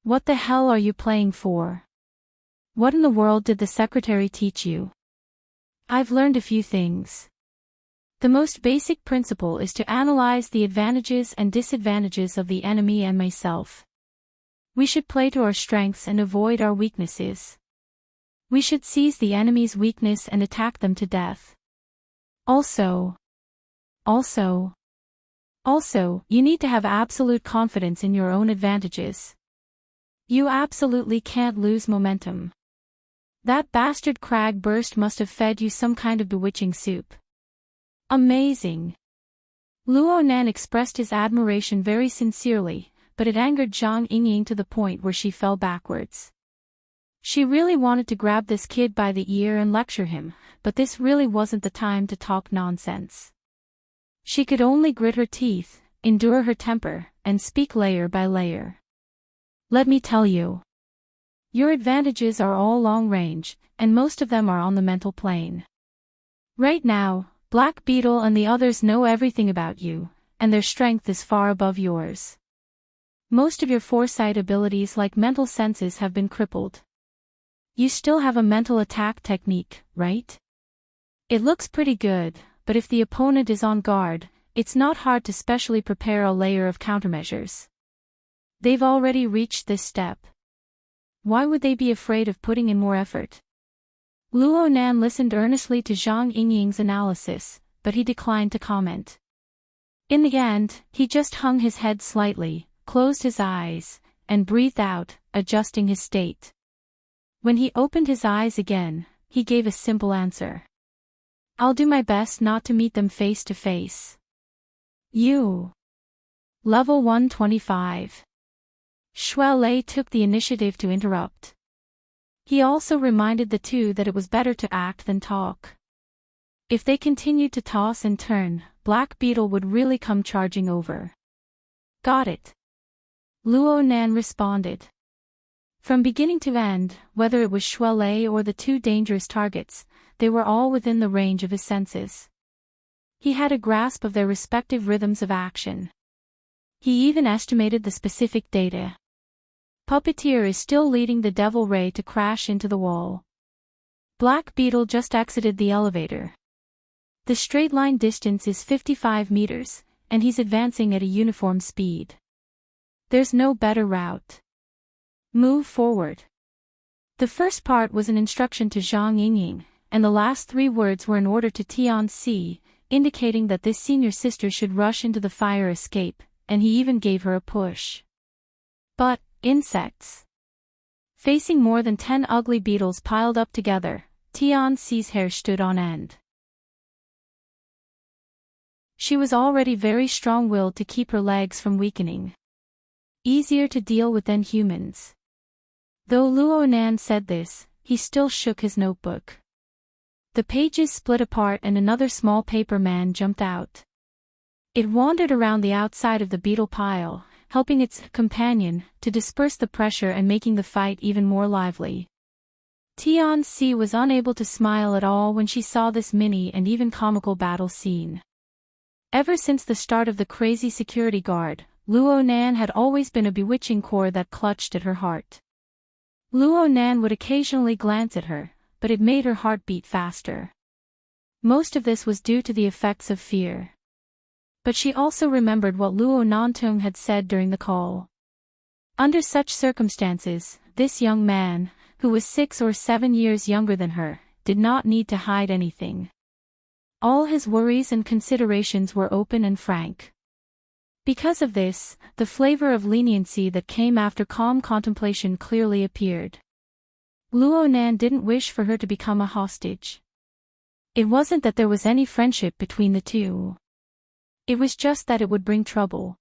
What the hell are you playing for? What in the world did the secretary teach you? I've learned a few things. The most basic principle is to analyze the advantages and disadvantages of the enemy and myself. We should play to our strengths and avoid our weaknesses. We should seize the enemy's weakness and attack them to death. Also, you need to have absolute confidence in your own advantages. You absolutely can't lose momentum. That bastard crag burst must have fed you some kind of bewitching soup. Amazing. Luo Nan expressed his admiration very sincerely, but it angered Zhang Yingying to the point where she fell backwards. She really wanted to grab this kid by the ear and lecture him, but this really wasn't the time to talk nonsense. She could only grit her teeth, endure her temper, and speak layer by layer. Let me tell you. Your advantages are all long range, and most of them are on the mental plane. Right now, Black Beetle and the others know everything about you, and their strength is far above yours. Most of your foresight abilities like mental senses have been crippled. You still have a mental attack technique, right? It looks pretty good, but if the opponent is on guard, it's not hard to specially prepare a layer of countermeasures. They've already reached this step. Why would they be afraid of putting in more effort? Luo Nan listened earnestly to Zhang Yingying's analysis, but he declined to comment. In the end, he just hung his head slightly, closed his eyes, and breathed out, adjusting his state. When he opened his eyes again, he gave a simple answer. I'll do my best not to meet them face to face. You. Level 125. Shui Lei took the initiative to interrupt. He also reminded the two that it was better to act than talk. If they continued to toss and turn, Black Beetle would really come charging over. Got it. Luo Nan responded. From beginning to end, whether it was Shui Lei or the two dangerous targets, they were all within the range of his senses. He had a grasp of their respective rhythms of action. He even estimated the specific data. Puppeteer is still leading the Devil Ray to crash into the wall. Black Beetle just exited the elevator. The straight line distance is 55 meters, and he's advancing at a uniform speed. There's no better route. Move forward. The first part was an instruction to Zhang Yingying, and the last 3 words were an order to Tianxi, indicating that this senior sister should rush into the fire escape, and he even gave her a push. But, insects. Facing more than 10 ugly beetles piled up together, Tianxi's hair stood on end. She was already very strong-willed to keep her legs from weakening. Easier to deal with than humans. Though Luo Nan said this, he still shook his notebook. The pages split apart and another small paper man jumped out. It wandered around the outside of the beetle pile, helping its companion to disperse the pressure and making the fight even more lively. Tianxi was unable to smile at all when she saw this mini and even comical battle scene. Ever since the start of the crazy security guard, Luo Nan had always been a bewitching core that clutched at her heart. Luo Nan would occasionally glance at her, but it made her heart beat faster. Most of this was due to the effects of fear. But she also remembered what Luo Nantung had said during the call. Under such circumstances, this young man, who was 6 or 7 years younger than her, did not need to hide anything. All his worries and considerations were open and frank. Because of this, the flavor of leniency that came after calm contemplation clearly appeared. Luo Nan didn't wish for her to become a hostage. It wasn't that there was any friendship between the two. It was just that it would bring trouble.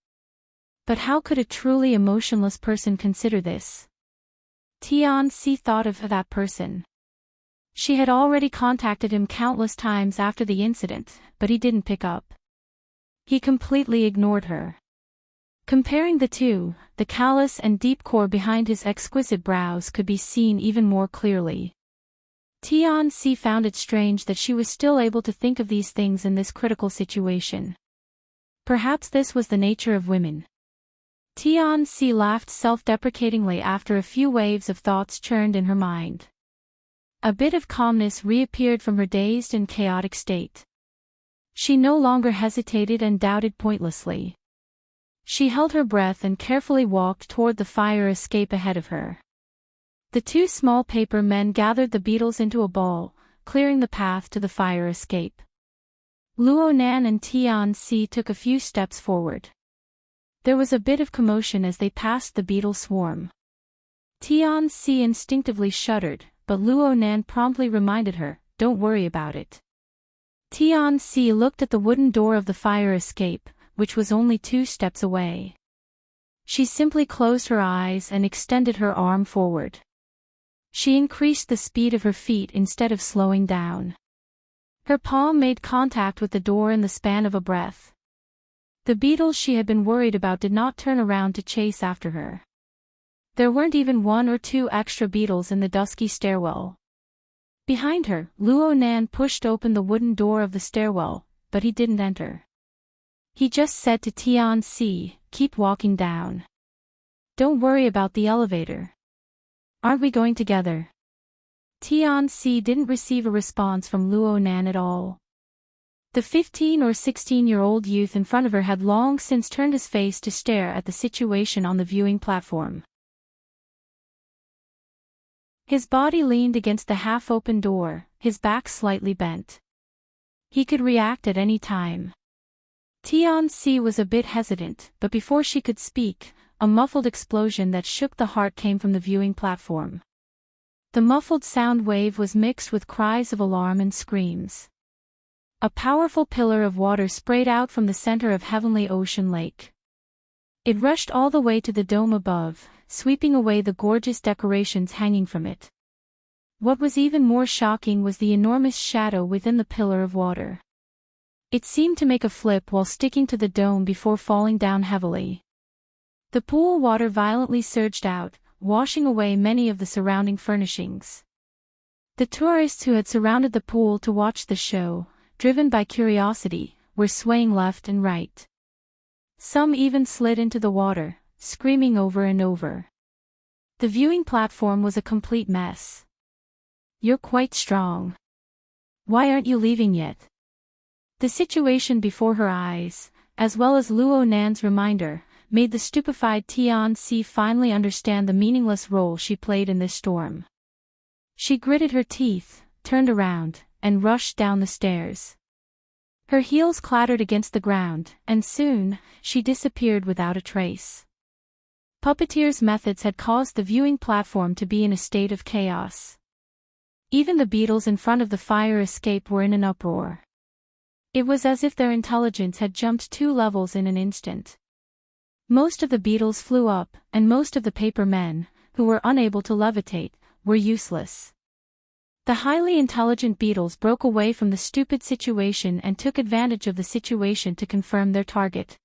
But how could a truly emotionless person consider this? Tian-si thought of that person. She had already contacted him countless times after the incident, but he didn't pick up. He completely ignored her. Comparing the two, the callous and deep core behind his exquisite brows could be seen even more clearly. Tian-si found it strange that she was still able to think of these things in this critical situation. Perhaps this was the nature of women. Tian-si laughed self-deprecatingly after a few waves of thoughts churned in her mind. A bit of calmness reappeared from her dazed and chaotic state. She no longer hesitated and doubted pointlessly. She held her breath and carefully walked toward the fire escape ahead of her. The two small paper men gathered the beetles into a ball, clearing the path to the fire escape. Luonan and Tian-si took a few steps forward. There was a bit of commotion as they passed the beetle swarm. Tian-si instinctively shuddered, but Luonan promptly reminded her, "Don't worry about it." Tian-si looked at the wooden door of the fire escape, which was only 2 steps away. She simply closed her eyes and extended her arm forward. She increased the speed of her feet instead of slowing down. Her palm made contact with the door in the span of a breath. The beetles she had been worried about did not turn around to chase after her. There weren't even 1 or 2 extra beetles in the dusky stairwell. Behind her, Luonan pushed open the wooden door of the stairwell, but he didn't enter. He just said to Tian-si, "Keep walking down. Don't worry about the elevator. Aren't we going together?" Tian-si didn't receive a response from Luonan at all. The 15 or 16-year-old youth in front of her had long since turned his face to stare at the situation on the viewing platform. His body leaned against the half-open door, his back slightly bent. He could react at any time. Tian-si was a bit hesitant, but before she could speak, a muffled explosion that shook the heart came from the viewing platform. The muffled sound wave was mixed with cries of alarm and screams. A powerful pillar of water sprayed out from the center of Heavenly Ocean Lake. It rushed all the way to the dome above, sweeping away the gorgeous decorations hanging from it. What was even more shocking was the enormous shadow within the pillar of water. It seemed to make a flip while sticking to the dome before falling down heavily. The pool water violently surged out, washing away many of the surrounding furnishings. The tourists who had surrounded the pool to watch the show, driven by curiosity, were swaying left and right. Some even slid into the water, screaming over and over. The viewing platform was a complete mess. "You're quite strong. Why aren't you leaving yet?" The situation before her eyes, as well as Luonan's reminder, made the stupefied Tian-si finally understand the meaningless role she played in this storm. She gritted her teeth, turned around, and rushed down the stairs. Her heels clattered against the ground, and soon, she disappeared without a trace. Puppeteer's methods had caused the viewing platform to be in a state of chaos. Even the beetles in front of the fire escape were in an uproar. It was as if their intelligence had jumped 2 levels in an instant. Most of the beetles flew up, and most of the paper men, who were unable to levitate, were useless. The highly intelligent beetles broke away from the stupid situation and took advantage of the situation to confirm their target.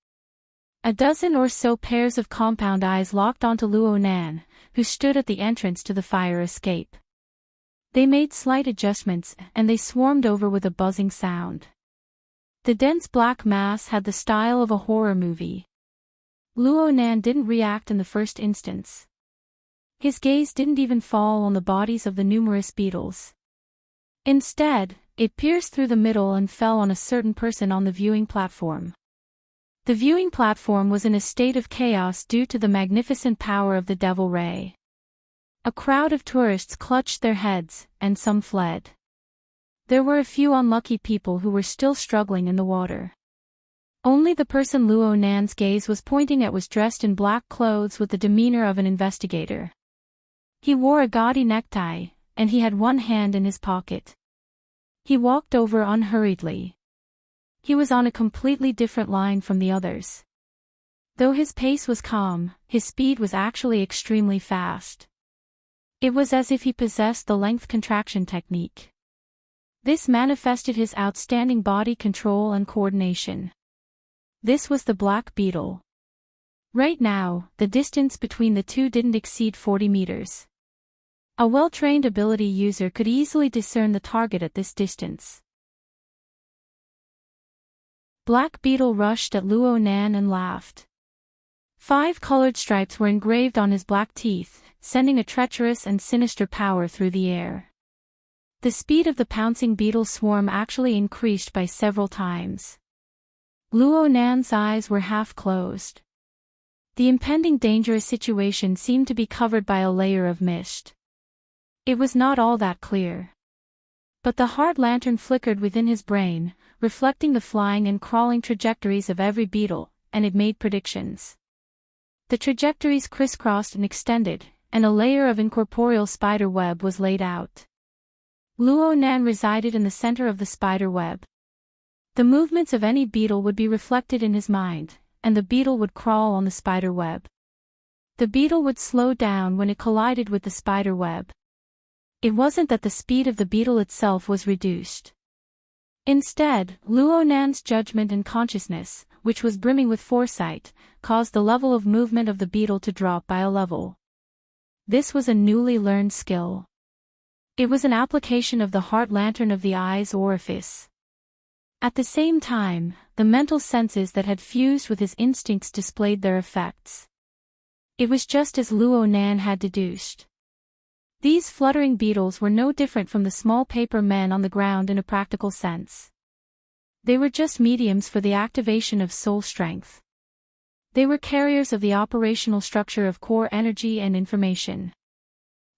A dozen or so pairs of compound eyes locked onto Luonan, who stood at the entrance to the fire escape. They made slight adjustments, and they swarmed over with a buzzing sound. The dense black mass had the style of a horror movie. Luonan didn't react in the first instance. His gaze didn't even fall on the bodies of the numerous beetles. Instead, it pierced through the middle and fell on a certain person on the viewing platform. The viewing platform was in a state of chaos due to the magnificent power of the Devil Ray. A crowd of tourists clutched their heads, and some fled. There were a few unlucky people who were still struggling in the water. Only the person Luonan's gaze was pointing at was dressed in black clothes with the demeanor of an investigator. He wore a gaudy necktie, and he had one hand in his pocket. He walked over unhurriedly. He was on a completely different line from the others. Though his pace was calm, his speed was actually extremely fast. It was as if he possessed the length contraction technique. This manifested his outstanding body control and coordination. This was the black beetle. Right now, the distance between the two didn't exceed 40 meters. A well-trained ability user could easily discern the target at this distance. Black Beetle rushed at Luo Nan and laughed. 5 colored stripes were engraved on his black teeth, sending a treacherous and sinister power through the air. The speed of the pouncing beetle swarm actually increased by several times. Luo Nan's eyes were half closed. The impending dangerous situation seemed to be covered by a layer of mist. It was not all that clear. But the heart lantern flickered within his brain, reflecting the flying and crawling trajectories of every beetle, and it made predictions. The trajectories crisscrossed and extended, and a layer of incorporeal spider web was laid out. Luo Nan resided in the center of the spider web. The movements of any beetle would be reflected in his mind, and the beetle would crawl on the spider web. The beetle would slow down when it collided with the spider web. It wasn't that the speed of the beetle itself was reduced. Instead, Luo Nan's judgment and consciousness, which was brimming with foresight, caused the level of movement of the beetle to drop by a level. This was a newly learned skill. It was an application of the heart lantern of the eye's orifice. At the same time, the mental senses that had fused with his instincts displayed their effects. It was just as Luo Nan had deduced. These fluttering beetles were no different from the small paper men on the ground in a practical sense. They were just mediums for the activation of soul strength. They were carriers of the operational structure of core energy and information.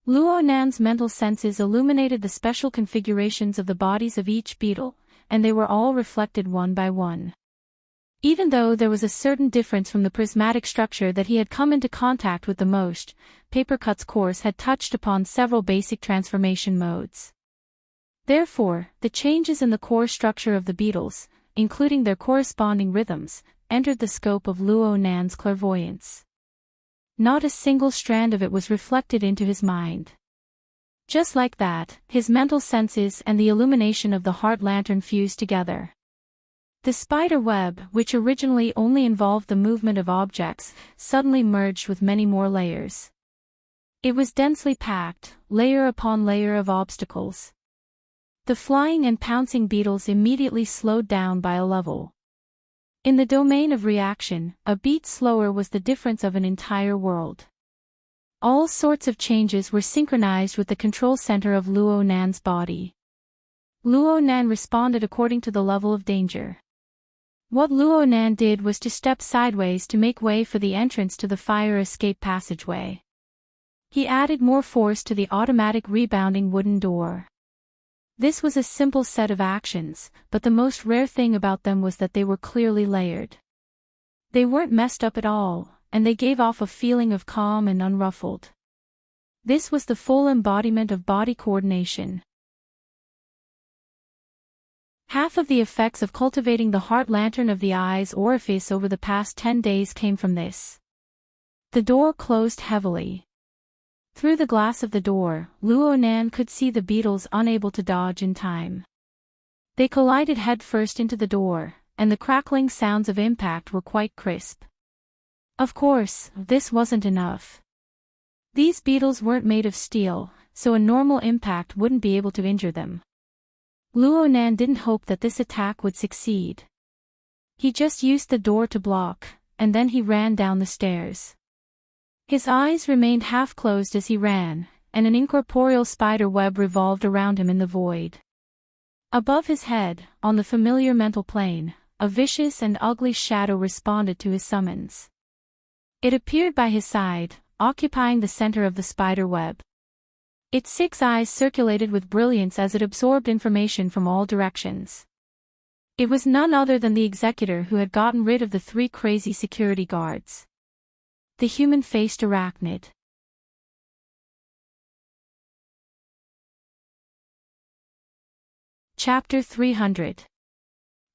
Luo Nan's mental senses illuminated the special configurations of the bodies of each beetle, and they were all reflected one by one. Even though there was a certain difference from the prismatic structure that he had come into contact with the most, Papercut's course had touched upon several basic transformation modes. Therefore, the changes in the core structure of the beetles, including their corresponding rhythms, entered the scope of Luo Nan's clairvoyance. Not a single strand of it was reflected into his mind. Just like that, his mental senses and the illumination of the heart lantern fused together. The spider web, which originally only involved the movement of objects, suddenly merged with many more layers. It was densely packed, layer upon layer of obstacles. The flying and pouncing beetles immediately slowed down by a level. In the domain of reaction, a beat slower was the difference of an entire world. All sorts of changes were synchronized with the control center of Luo Nan's body. Luo Nan responded according to the level of danger. What Luo Nan did was to step sideways to make way for the entrance to the fire escape passageway. He added more force to the automatic rebounding wooden door. This was a simple set of actions, but the most rare thing about them was that they were clearly layered. They weren't messed up at all, and they gave off a feeling of calm and unruffled. This was the full embodiment of body coordination. Half of the effects of cultivating the heart lantern of the eye's orifice over the past 10 days came from this. The door closed heavily. Through the glass of the door, Luo Nan could see the beetles unable to dodge in time. They collided headfirst into the door, and the crackling sounds of impact were quite crisp. Of course, this wasn't enough. These beetles weren't made of steel, so a normal impact wouldn't be able to injure them. Luo Nan didn't hope that this attack would succeed. He just used the door to block, and then he ran down the stairs. His eyes remained half-closed as he ran, and an incorporeal spider web revolved around him in the void. Above his head, on the familiar mental plane, a vicious and ugly shadow responded to his summons. It appeared by his side, occupying the center of the spider web. Its 6 eyes circulated with brilliance as it absorbed information from all directions. It was none other than the executor who had gotten rid of the 3 crazy security guards. The human-faced arachnid. Chapter 300.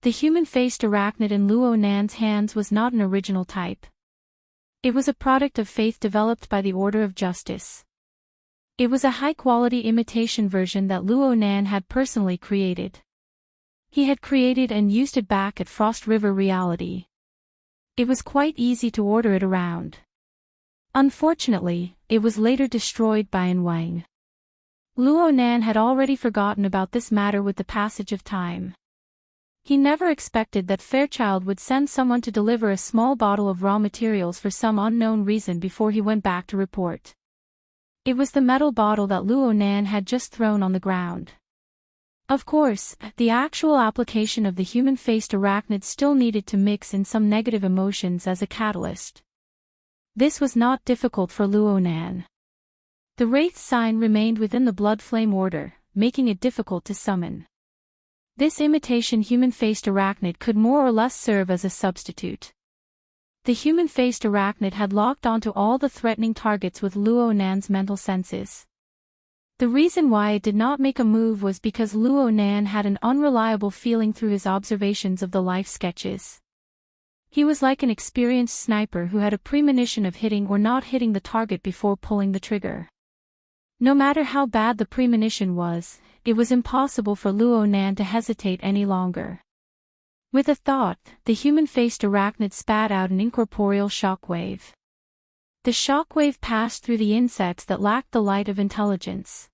The human-faced arachnid in Luo Nan's hands was not an original type. It was a product of faith developed by the Order of Justice. It was a high-quality imitation version that Luo Nan had personally created. He had created and used it back at Frost River Reality. It was quite easy to order it around. Unfortunately, it was later destroyed by An Wang. Luo Nan had already forgotten about this matter with the passage of time. He never expected that Fairchild would send someone to deliver a small bottle of raw materials for some unknown reason before he went back to report. It was the metal bottle that Luo Nan had just thrown on the ground. Of course, the actual application of the human-faced arachnid still needed to mix in some negative emotions as a catalyst. This was not difficult for Luo Nan. The Wraith sign remained within the Blood Flame Order, making it difficult to summon. This imitation human-faced arachnid could more or less serve as a substitute. The human-faced arachnid had locked onto all the threatening targets with Luo Nan's mental senses. The reason why it did not make a move was because Luo Nan had an unreliable feeling through his observations of the life sketches. He was like an experienced sniper who had a premonition of hitting or not hitting the target before pulling the trigger. No matter how bad the premonition was, it was impossible for Luo Nan to hesitate any longer. With a thought, the human-faced arachnid spat out an incorporeal shockwave. The shockwave passed through the insects that lacked the light of intelligence.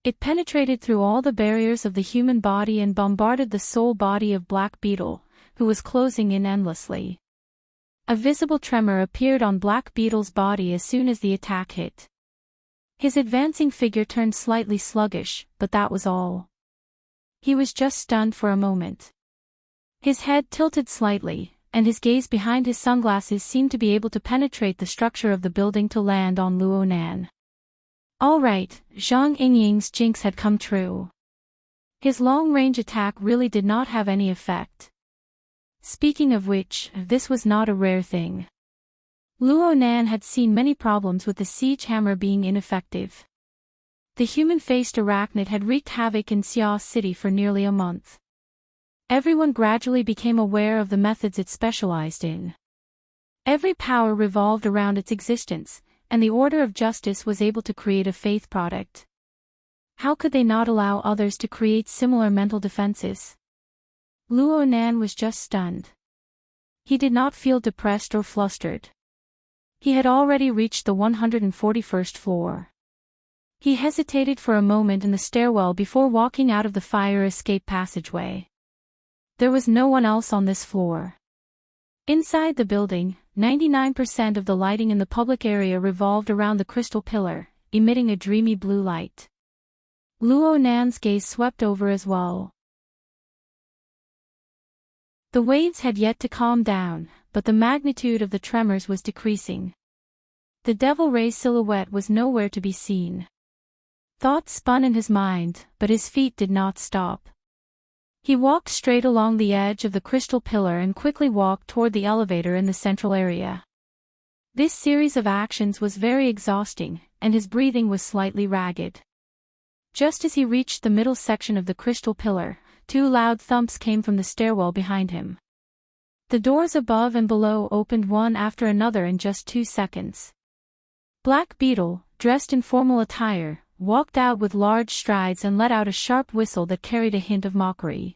It penetrated through all the barriers of the human body and bombarded the soul body of Black Beetle, who was closing in endlessly. A visible tremor appeared on Black Beetle's body as soon as the attack hit. His advancing figure turned slightly sluggish, but that was all. He was just stunned for a moment. His head tilted slightly, and his gaze behind his sunglasses seemed to be able to penetrate the structure of the building to land on Luo Nan. All right, Zhang Yingying's jinx had come true. His long-range attack really did not have any effect. Speaking of which, this was not a rare thing. Luo Nan had seen many problems with the siege hammer being ineffective. The human-faced arachnid had wreaked havoc in Xia City for nearly a month. Everyone gradually became aware of the methods it specialized in. Every power revolved around its existence, and the Order of Justice was able to create a faith product. How could they not allow others to create similar mental defenses? Luo Nan was just stunned. He did not feel depressed or flustered. He had already reached the 141st floor. He hesitated for a moment in the stairwell before walking out of the fire escape passageway. There was no one else on this floor. Inside the building, 99% of the lighting in the public area revolved around the crystal pillar, emitting a dreamy blue light. Luo Nan's gaze swept over as well. The waves had yet to calm down, but the magnitude of the tremors was decreasing. The Devil Ray's silhouette was nowhere to be seen. Thoughts spun in his mind, but his feet did not stop. He walked straight along the edge of the crystal pillar and quickly walked toward the elevator in the central area. This series of actions was very exhausting, and his breathing was slightly ragged. Just as he reached the middle section of the crystal pillar, 2 loud thumps came from the stairwell behind him. The doors above and below opened one after another in just 2 seconds. Black Beetle, dressed in formal attire, walked out with large strides and let out a sharp whistle that carried a hint of mockery.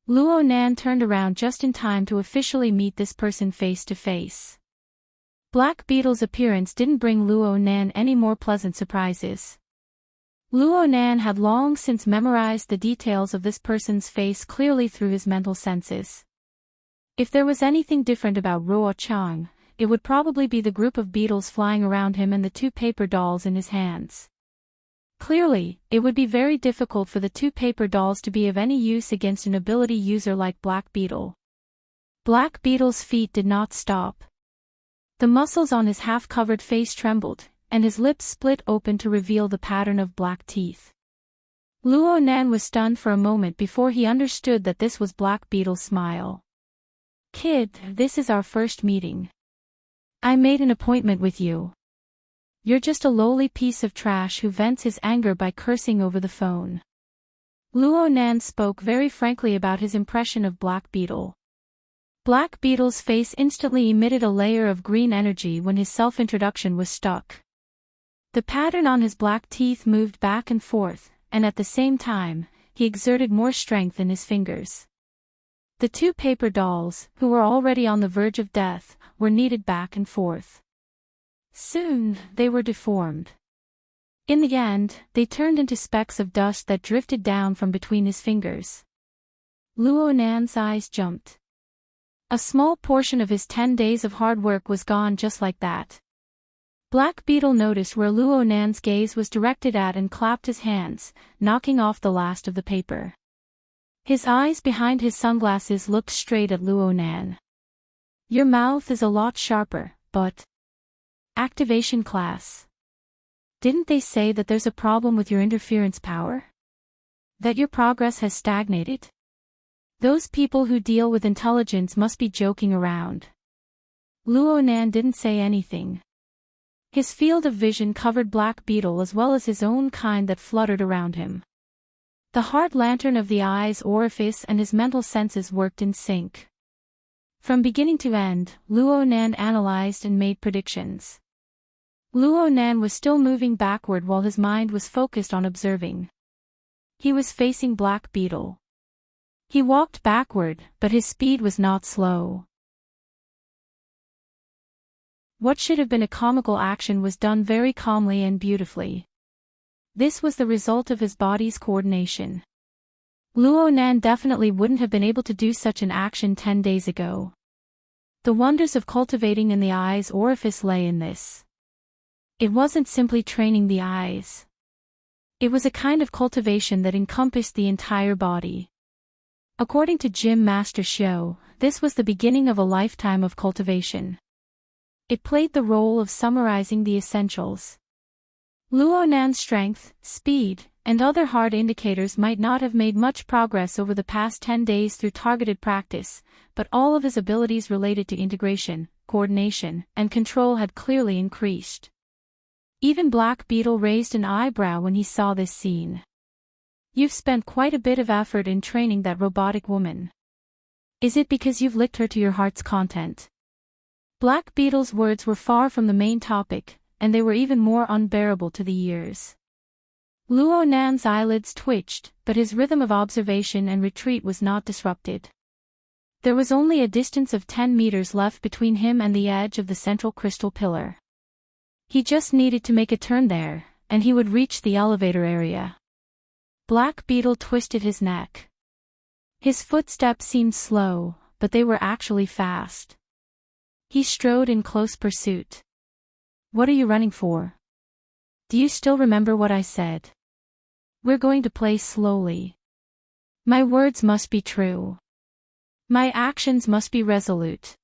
Luo Nan turned around just in time to officially meet this person face to face. Black Beetle's appearance didn't bring Luo Nan any more pleasant surprises. Luo Nan had long since memorized the details of this person's face clearly through his mental senses. If there was anything different about Ruo Chang, it would probably be the group of beetles flying around him and the 2 paper dolls in his hands. Clearly, it would be very difficult for the 2 paper dolls to be of any use against an ability user like Black Beetle. Black Beetle's feet did not stop. The muscles on his half-covered face trembled, and his lips split open to reveal the pattern of black teeth. Luo Nan was stunned for a moment before he understood that this was Black Beetle's smile. "Kid, this is our first meeting. I made an appointment with you. You're just a lowly piece of trash who vents his anger by cursing over the phone." Luo Nan spoke very frankly about his impression of Black Beetle. Black Beetle's face instantly emitted a layer of green energy when his self-introduction was stuck. The pattern on his black teeth moved back and forth, and at the same time, he exerted more strength in his fingers. The two paper dolls, who were already on the verge of death, were kneaded back and forth. Soon, they were deformed. In the end, they turned into specks of dust that drifted down from between his fingers. Luo Nan's eyes jumped. A small portion of his 10 days of hard work was gone just like that. Black Beetle noticed where Luo Nan's gaze was directed at and clapped his hands, knocking off the last of the paper. His eyes behind his sunglasses looked straight at Luo Nan. Your mouth is a lot sharper, but... Activation class. Didn't they say that there's a problem with your interference power? That your progress has stagnated? Those people who deal with intelligence must be joking around. Luo Nan didn't say anything. His field of vision covered Black Beetle as well as his own kind that fluttered around him. The heart lantern of the eye's orifice and his mental senses worked in sync. From beginning to end, Luo Nan analyzed and made predictions. Luo Nan was still moving backward while his mind was focused on observing. He was facing Black Beetle. He walked backward, but his speed was not slow. What should have been a comical action was done very calmly and beautifully. This was the result of his body's coordination. Luo Nan definitely wouldn't have been able to do such an action 10 days ago. The wonders of cultivating in the eye's orifice lay in this. It wasn't simply training the eyes. It was a kind of cultivation that encompassed the entire body. According to Gym Master Xiao, this was the beginning of a lifetime of cultivation. It played the role of summarizing the essentials. Luo Nan's strength, speed, and other hard indicators might not have made much progress over the past 10 days through targeted practice, but all of his abilities related to integration, coordination, and control had clearly increased. Even Black Beetle raised an eyebrow when he saw this scene. You've spent quite a bit of effort in training that robotic woman. Is it because you've licked her to your heart's content? Black Beetle's words were far from the main topic, and they were even more unbearable to the ears. Luo Nan's eyelids twitched, but his rhythm of observation and retreat was not disrupted. There was only a distance of 10 meters left between him and the edge of the central crystal pillar. He just needed to make a turn there, and he would reach the elevator area. Black Beetle twisted his neck. His footsteps seemed slow, but they were actually fast. He strode in close pursuit. What are you running for? Do you still remember what I said? We're going to play slowly. My words must be true. My actions must be resolute.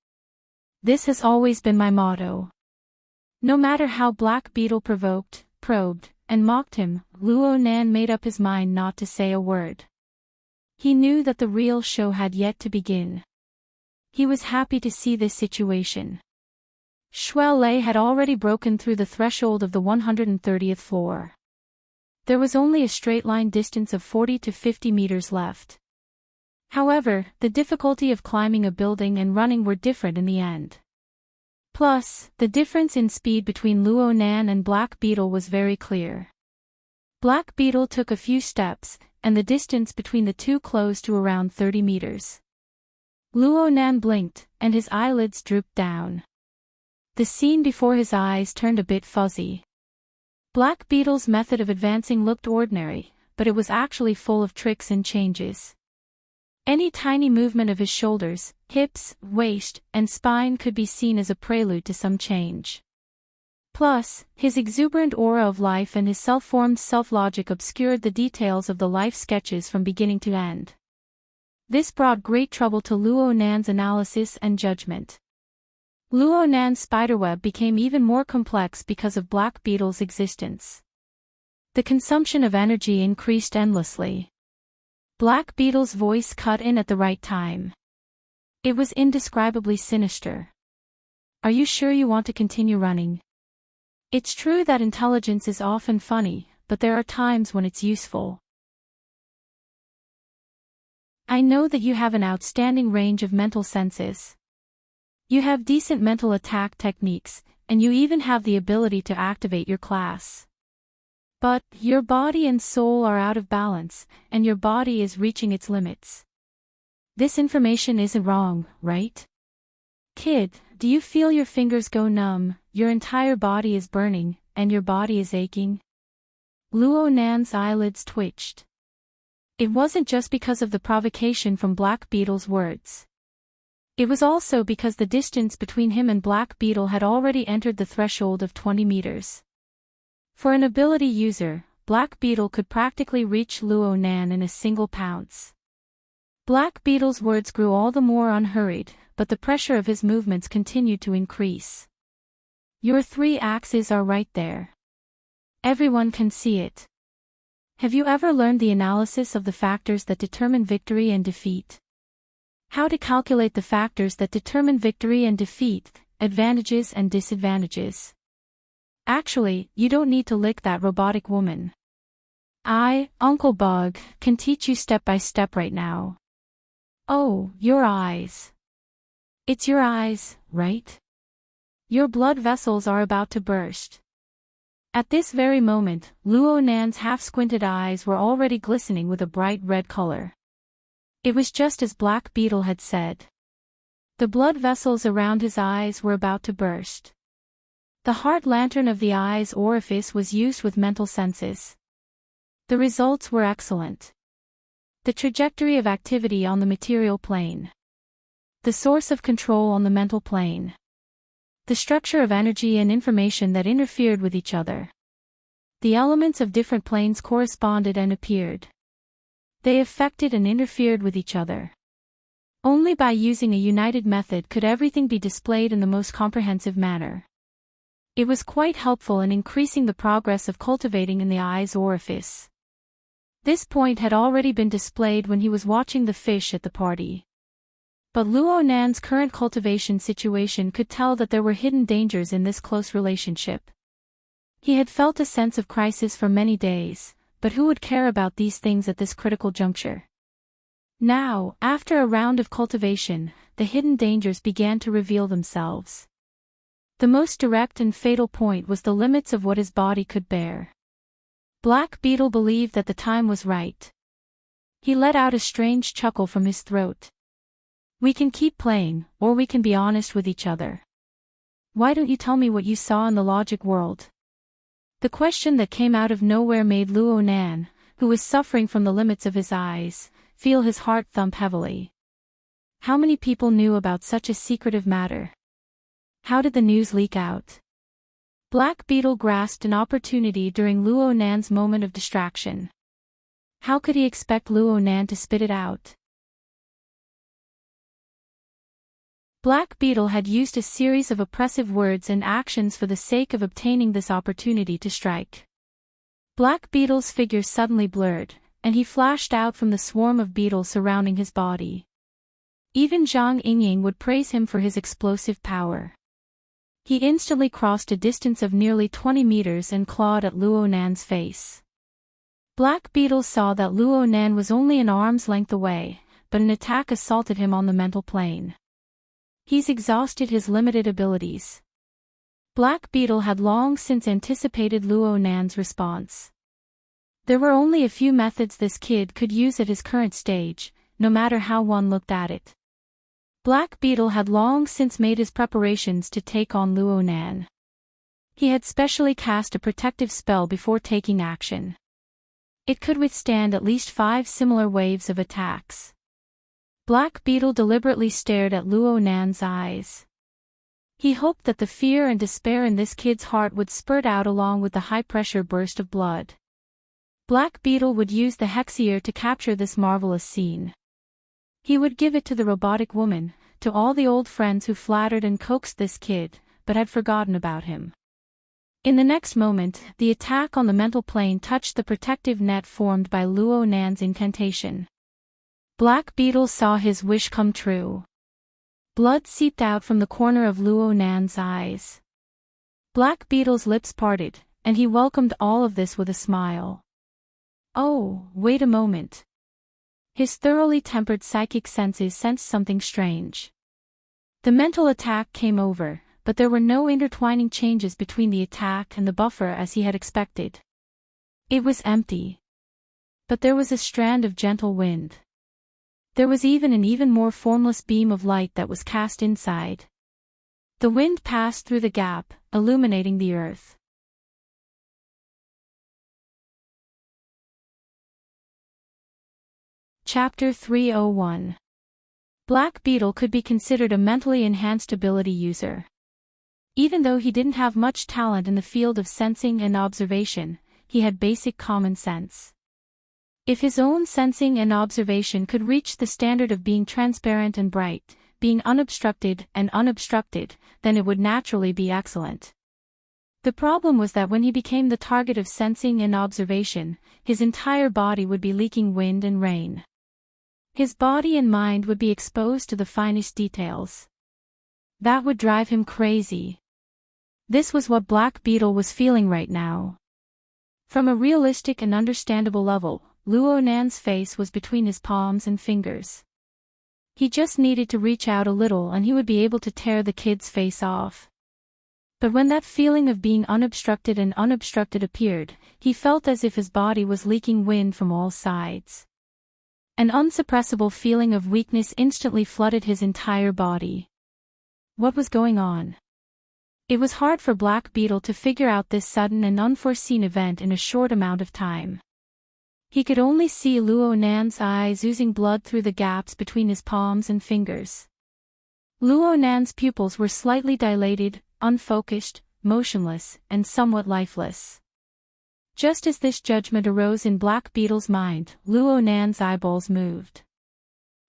This has always been my motto. No matter how Black Beetle provoked, probed, and mocked him, Luo Nan made up his mind not to say a word. He knew that the real show had yet to begin. He was happy to see this situation. Shuai Lei had already broken through the threshold of the 130th floor. There was only a straight line distance of 40 to 50 meters left. However, the difficulty of climbing a building and running were different in the end. Plus, the difference in speed between Luo Nan and Black Beetle was very clear. Black Beetle took a few steps, and the distance between the two closed to around 30 meters. Luo Nan blinked, and his eyelids drooped down. The scene before his eyes turned a bit fuzzy. Black Beetle's method of advancing looked ordinary, but it was actually full of tricks and changes. Any tiny movement of his shoulders, hips, waist, and spine could be seen as a prelude to some change. Plus, his exuberant aura of life and his self-formed self-logic obscured the details of the life sketches from beginning to end. This brought great trouble to Luo Nan's analysis and judgment. Luo Nan's spiderweb became even more complex because of Black Beetle's existence. The consumption of energy increased endlessly. Black Beetle's voice cut in at the right time. It was indescribably sinister. Are you sure you want to continue running? It's true that intelligence is often funny, but there are times when it's useful. I know that you have an outstanding range of mental senses. You have decent mental attack techniques, and you even have the ability to activate your class. But, your body and soul are out of balance, and your body is reaching its limits. This information isn't wrong, right? Kid, do you feel your fingers go numb, your entire body is burning, and your body is aching? Luo Nan's eyelids twitched. It wasn't just because of the provocation from Black Beetle's words. It was also because the distance between him and Black Beetle had already entered the threshold of 20 meters. For an ability user, Black Beetle could practically reach Luo Nan in a single pounce. Black Beetle's words grew all the more unhurried, but the pressure of his movements continued to increase. Your 3 axes are right there. Everyone can see it. Have you ever learned the analysis of the factors that determine victory and defeat? How to calculate the factors that determine victory and defeat, advantages and disadvantages. Actually, you don't need to lick that robotic woman. I, Uncle Bug, can teach you step by step right now. Oh, your eyes. It's your eyes, right? Your blood vessels are about to burst. At this very moment, Luo Nan's half-squinted eyes were already glistening with a bright red color. It was just as Black Beetle had said. The blood vessels around his eyes were about to burst. The heart lantern of the eye's orifice was used with mental senses. The results were excellent. The trajectory of activity on the material plane. The source of control on the mental plane. The structure of energy and information that interfered with each other. The elements of different planes corresponded and appeared. They affected and interfered with each other. Only by using a united method could everything be displayed in the most comprehensive manner. It was quite helpful in increasing the progress of cultivating in the eye's orifice. This point had already been displayed when he was watching the fish at the party. But Luo Nan's current cultivation situation could tell that there were hidden dangers in this close relationship. He had felt a sense of crisis for many days, but who would care about these things at this critical juncture? Now, after a round of cultivation, the hidden dangers began to reveal themselves. The most direct and fatal point was the limits of what his body could bear. Black Beetle believed that the time was right. He let out a strange chuckle from his throat. We can keep playing, or we can be honest with each other. Why don't you tell me what you saw in the logic world? The question that came out of nowhere made Luo Nan, who was suffering from the limits of his eyes, feel his heart thump heavily. How many people knew about such a secretive matter? How did the news leak out? Black Beetle grasped an opportunity during Luo Nan's moment of distraction. How could he expect Luo Nan to spit it out? Black Beetle had used a series of oppressive words and actions for the sake of obtaining this opportunity to strike. Black Beetle's figure suddenly blurred, and he flashed out from the swarm of beetles surrounding his body. Even Zhang Yingying would praise him for his explosive power. He instantly crossed a distance of nearly 20 meters and clawed at Luo Nan's face. Black Beetle saw that Luo Nan was only an arm's length away, but an attack assaulted him on the mental plane. He's exhausted his limited abilities. Black Beetle had long since anticipated Luo Nan's response. There were only a few methods this kid could use at his current stage, no matter how one looked at it. Black Beetle had long since made his preparations to take on Luo Nan. He had specially cast a protective spell before taking action. It could withstand at least 5 similar waves of attacks. Black Beetle deliberately stared at Luo Nan's eyes. He hoped that the fear and despair in this kid's heart would spurt out along with the high-pressure burst of blood. Black Beetle would use the Hexier to capture this marvelous scene. He would give it to the robotic woman, to all the old friends who flattered and coaxed this kid, but had forgotten about him. In the next moment, the attack on the mental plane touched the protective net formed by Luo Nan's incantation. Black Beetle saw his wish come true. Blood seeped out from the corner of Luo Nan's eyes. Black Beetle's lips parted, and he welcomed all of this with a smile. Oh, wait a moment. His thoroughly tempered psychic senses sensed something strange. The mental attack came over, but there were no intertwining changes between the attack and the buffer as he had expected. It was empty. But there was a strand of gentle wind. There was even an even more formless beam of light that was cast inside. The wind passed through the gap, illuminating the earth. Chapter 301. Black Beetle could be considered a mentally enhanced ability user. Even though he didn't have much talent in the field of sensing and observation, he had basic common sense. If his own sensing and observation could reach the standard of being transparent and bright, being unobstructed and unobstructed, then it would naturally be excellent. The problem was that when he became the target of sensing and observation, his entire body would be leaking wind and rain. His body and mind would be exposed to the finest details. That would drive him crazy. This was what Black Beetle was feeling right now. From a realistic and understandable level, Luo Nan's face was between his palms and fingers. He just needed to reach out a little and he would be able to tear the kid's face off. But when that feeling of being unobstructed and unobstructed appeared, he felt as if his body was leaking wind from all sides. An unsuppressible feeling of weakness instantly flooded his entire body. What was going on? It was hard for Black Beetle to figure out this sudden and unforeseen event in a short amount of time. He could only see Luo Nan's eyes oozing blood through the gaps between his palms and fingers. Luo Nan's pupils were slightly dilated, unfocused, motionless, and somewhat lifeless. Just as this judgment arose in Black Beetle's mind, Luo Nan's eyeballs moved.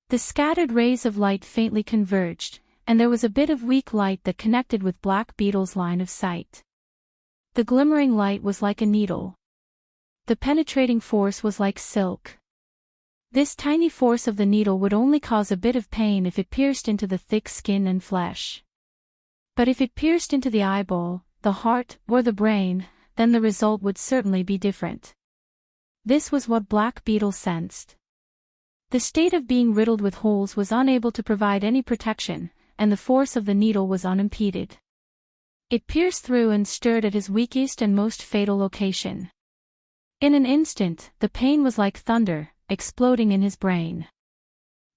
The scattered rays of light faintly converged, and there was a bit of weak light that connected with Black Beetle's line of sight. The glimmering light was like a needle. The penetrating force was like silk. This tiny force of the needle would only cause a bit of pain if it pierced into the thick skin and flesh. But if it pierced into the eyeball, the heart, or the brain, then the result would certainly be different. This was what Black Beetle sensed. The state of being riddled with holes was unable to provide any protection, and the force of the needle was unimpeded. It pierced through and stirred at his weakest and most fatal location. In an instant, the pain was like thunder, exploding in his brain.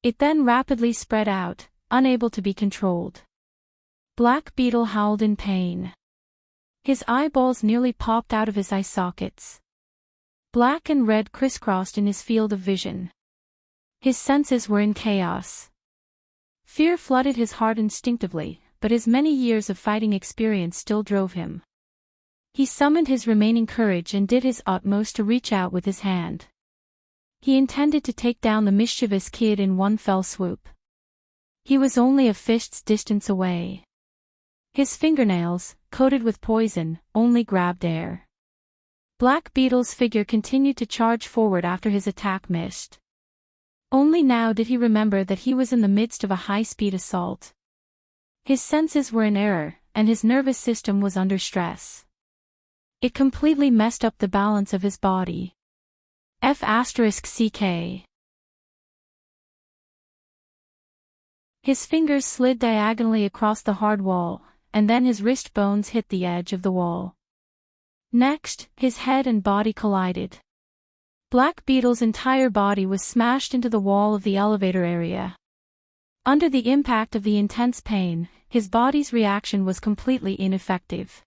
It then rapidly spread out, unable to be controlled. Black Beetle howled in pain. His eyeballs nearly popped out of his eye sockets. Black and red crisscrossed in his field of vision. His senses were in chaos. Fear flooded his heart instinctively, but his many years of fighting experience still drove him. He summoned his remaining courage and did his utmost to reach out with his hand. He intended to take down the mischievous kid in one fell swoop. He was only a fist's distance away. His fingernails, coated with poison, only grabbed air. Black Beetle's figure continued to charge forward after his attack missed. Only now did he remember that he was in the midst of a high-speed assault. His senses were in error, and his nervous system was under stress. It completely messed up the balance of his body. F***CK. His fingers slid diagonally across the hard wall, and then his wrist bones hit the edge of the wall. Next, his head and body collided. Black Beetle's entire body was smashed into the wall of the elevator area. Under the impact of the intense pain, his body's reaction was completely ineffective.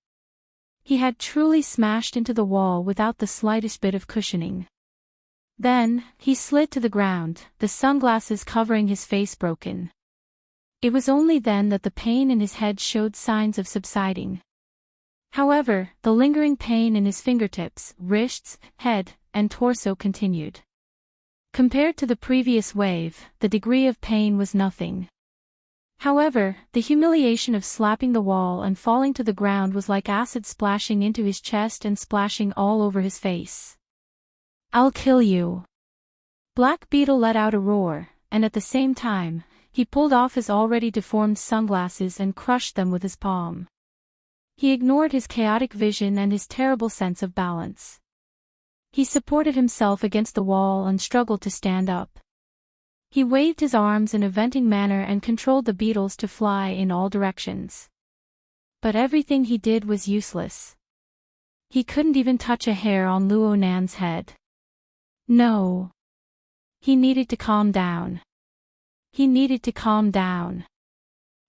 He had truly smashed into the wall without the slightest bit of cushioning. Then, he slid to the ground, the sunglasses covering his face broken. It was only then that the pain in his head showed signs of subsiding. However, the lingering pain in his fingertips, wrists, head, and torso continued. Compared to the previous wave, the degree of pain was nothing. However, the humiliation of slapping the wall and falling to the ground was like acid splashing into his chest and splashing all over his face. "I'll kill you!" Black Beetle let out a roar, and at the same time, he pulled off his already deformed sunglasses and crushed them with his palm. He ignored his chaotic vision and his terrible sense of balance. He supported himself against the wall and struggled to stand up. He waved his arms in a venting manner and controlled the beetles to fly in all directions. But everything he did was useless. He couldn't even touch a hair on Luo Nan's head. No. He needed to calm down. He needed to calm down.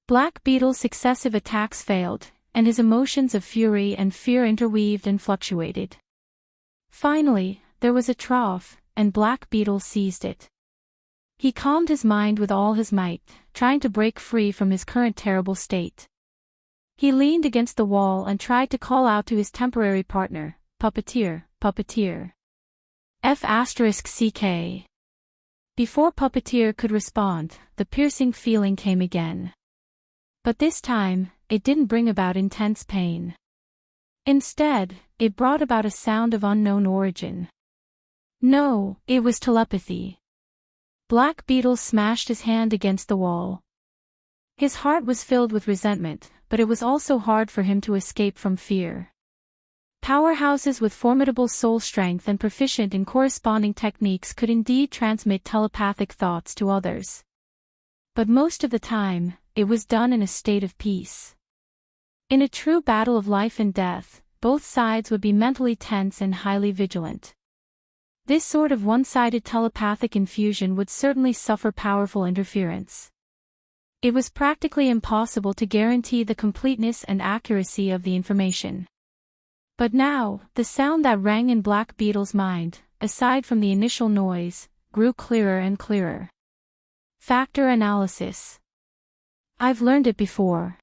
Black Beetle's successive attacks failed, and his emotions of fury and fear interweaved and fluctuated. Finally, there was a trough, and Black Beetle seized it. He calmed his mind with all his might, trying to break free from his current terrible state. He leaned against the wall and tried to call out to his temporary partner, Puppeteer, Puppeteer. F***CK. Before Puppeteer could respond, the piercing feeling came again. But this time, it didn't bring about intense pain. Instead, it brought about a sound of unknown origin. No, it was telepathy. Black Beetle smashed his hand against the wall. His heart was filled with resentment, but it was also hard for him to escape from fear. Powerhouses with formidable soul strength and proficient in corresponding techniques could indeed transmit telepathic thoughts to others. But most of the time, it was done in a state of peace. In a true battle of life and death, both sides would be mentally tense and highly vigilant. This sort of one-sided telepathic infusion would certainly suffer powerful interference. It was practically impossible to guarantee the completeness and accuracy of the information. But now, the sound that rang in Black Beetle's mind, aside from the initial noise, grew clearer and clearer. Factor analysis. I've learned it before.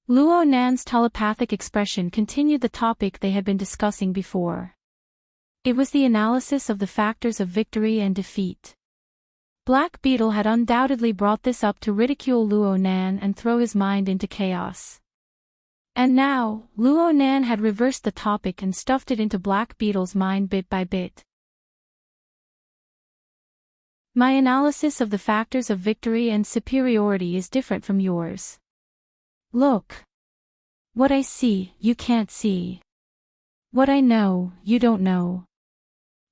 Luo Nan's telepathic expression continued the topic they had been discussing before. It was the analysis of the factors of victory and defeat. Black Beetle had undoubtedly brought this up to ridicule Luo Nan and throw his mind into chaos. And now, Luo Nan had reversed the topic and stuffed it into Black Beetle's mind bit by bit. My analysis of the factors of victory and superiority is different from yours. Look. What I see, you can't see. What I know, you don't know.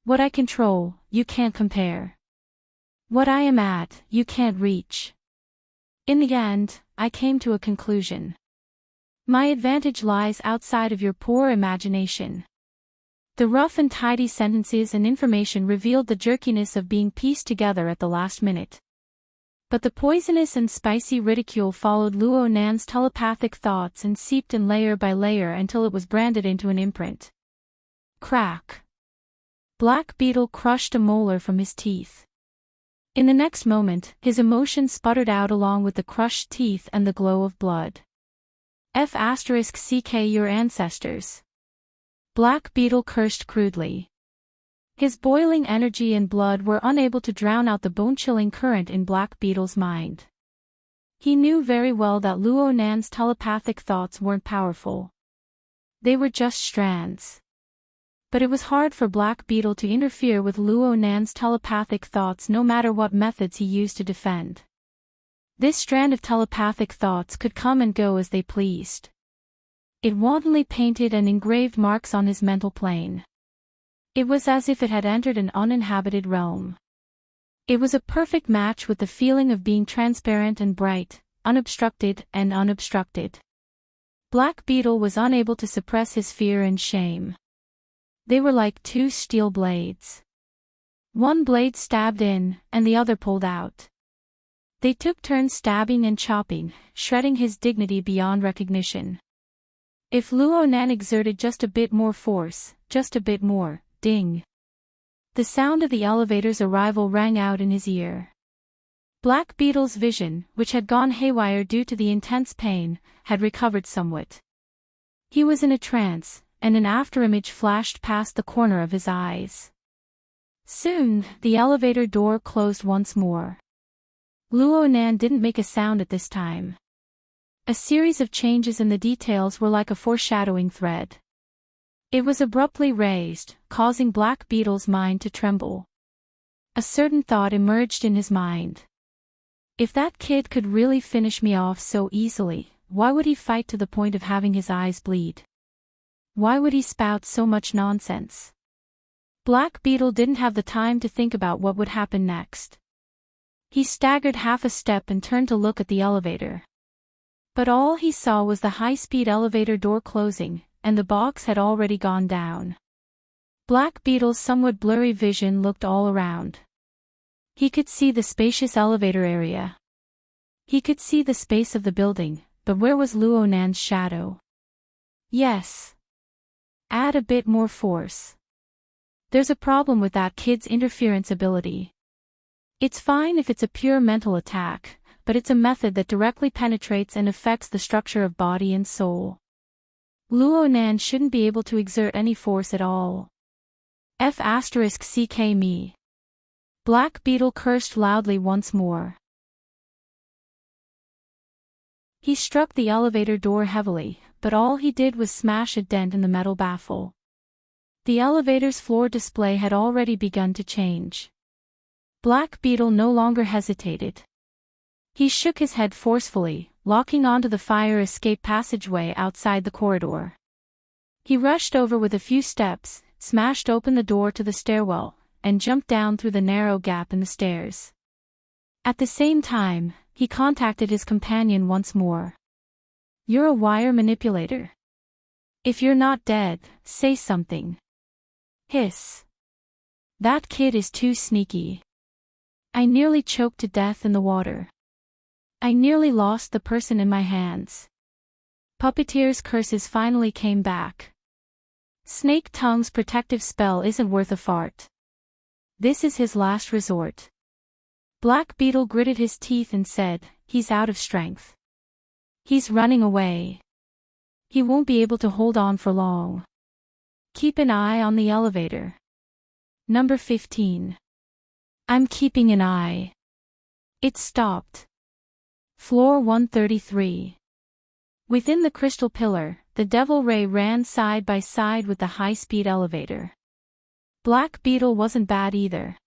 What I control, you can't compare. What I am at, you can't reach. In the end, I came to a conclusion. My advantage lies outside of your poor imagination. The rough and tidy sentences and information revealed the jerkiness of being pieced together at the last minute. But the poisonous and spicy ridicule followed Luo Nan's telepathic thoughts and seeped in layer by layer until it was branded into an imprint. Crack. Black Beetle crushed a molar from his teeth. In the next moment, his emotions sputtered out along with the crushed teeth and the glow of blood. F***CK your ancestors. Black Beetle cursed crudely. His boiling energy and blood were unable to drown out the bone-chilling current in Black Beetle's mind. He knew very well that Luo Nan's telepathic thoughts weren't powerful. They were just strands. But it was hard for Black Beetle to interfere with Luo Nan's telepathic thoughts no matter what methods he used to defend. This strand of telepathic thoughts could come and go as they pleased. It wantonly painted and engraved marks on his mental plane. It was as if it had entered an uninhabited realm. It was a perfect match with the feeling of being transparent and bright, unobstructed and unobstructed. Black Beetle was unable to suppress his fear and shame. They were like two steel blades. One blade stabbed in, and the other pulled out. They took turns stabbing and chopping, shredding his dignity beyond recognition. If Luo Nan exerted just a bit more force, just a bit more, ding. The sound of the elevator's arrival rang out in his ear. Black Beetle's vision, which had gone haywire due to the intense pain, had recovered somewhat. He was in a trance, and an afterimage flashed past the corner of his eyes. Soon, the elevator door closed once more. Luo Nan didn't make a sound at this time. A series of changes in the details were like a foreshadowing thread. It was abruptly raised, causing Black Beetle's mind to tremble. A certain thought emerged in his mind. If that kid could really finish me off so easily, why would he fight to the point of having his eyes bleed? Why would he spout so much nonsense? Black Beetle didn't have the time to think about what would happen next. He staggered half a step and turned to look at the elevator. But all he saw was the high-speed elevator door closing, and the box had already gone down. Black Beetle's somewhat blurry vision looked all around. He could see the spacious elevator area. He could see the space of the building, but where was Luo Nan's shadow? Yes. Add a bit more force. There's a problem with that kid's interference ability. It's fine if it's a pure mental attack, but it's a method that directly penetrates and affects the structure of body and soul. Luo Nan shouldn't be able to exert any force at all. F***ck me. Black Beetle cursed loudly once more. He struck the elevator door heavily, but all he did was smash a dent in the metal baffle. The elevator's floor display had already begun to change. Black Beetle no longer hesitated. He shook his head forcefully, locking onto the fire escape passageway outside the corridor. He rushed over with a few steps, smashed open the door to the stairwell, and jumped down through the narrow gap in the stairs. At the same time, he contacted his companion once more. "You're a wire manipulator? If you're not dead, say something." Hiss. "That kid is too sneaky. I nearly choked to death in the water. I nearly lost the person in my hands." Puppeteer's curses finally came back. Snake Tongue's protective spell isn't worth a fart. This is his last resort. Black Beetle gritted his teeth and said, "He's out of strength. He's running away. He won't be able to hold on for long. Keep an eye on the elevator." Number 15. I'm keeping an eye. It stopped. Floor 133. Within the crystal pillar, the Devil Ray ran side by side with the high-speed elevator. Black Beetle wasn't bad either.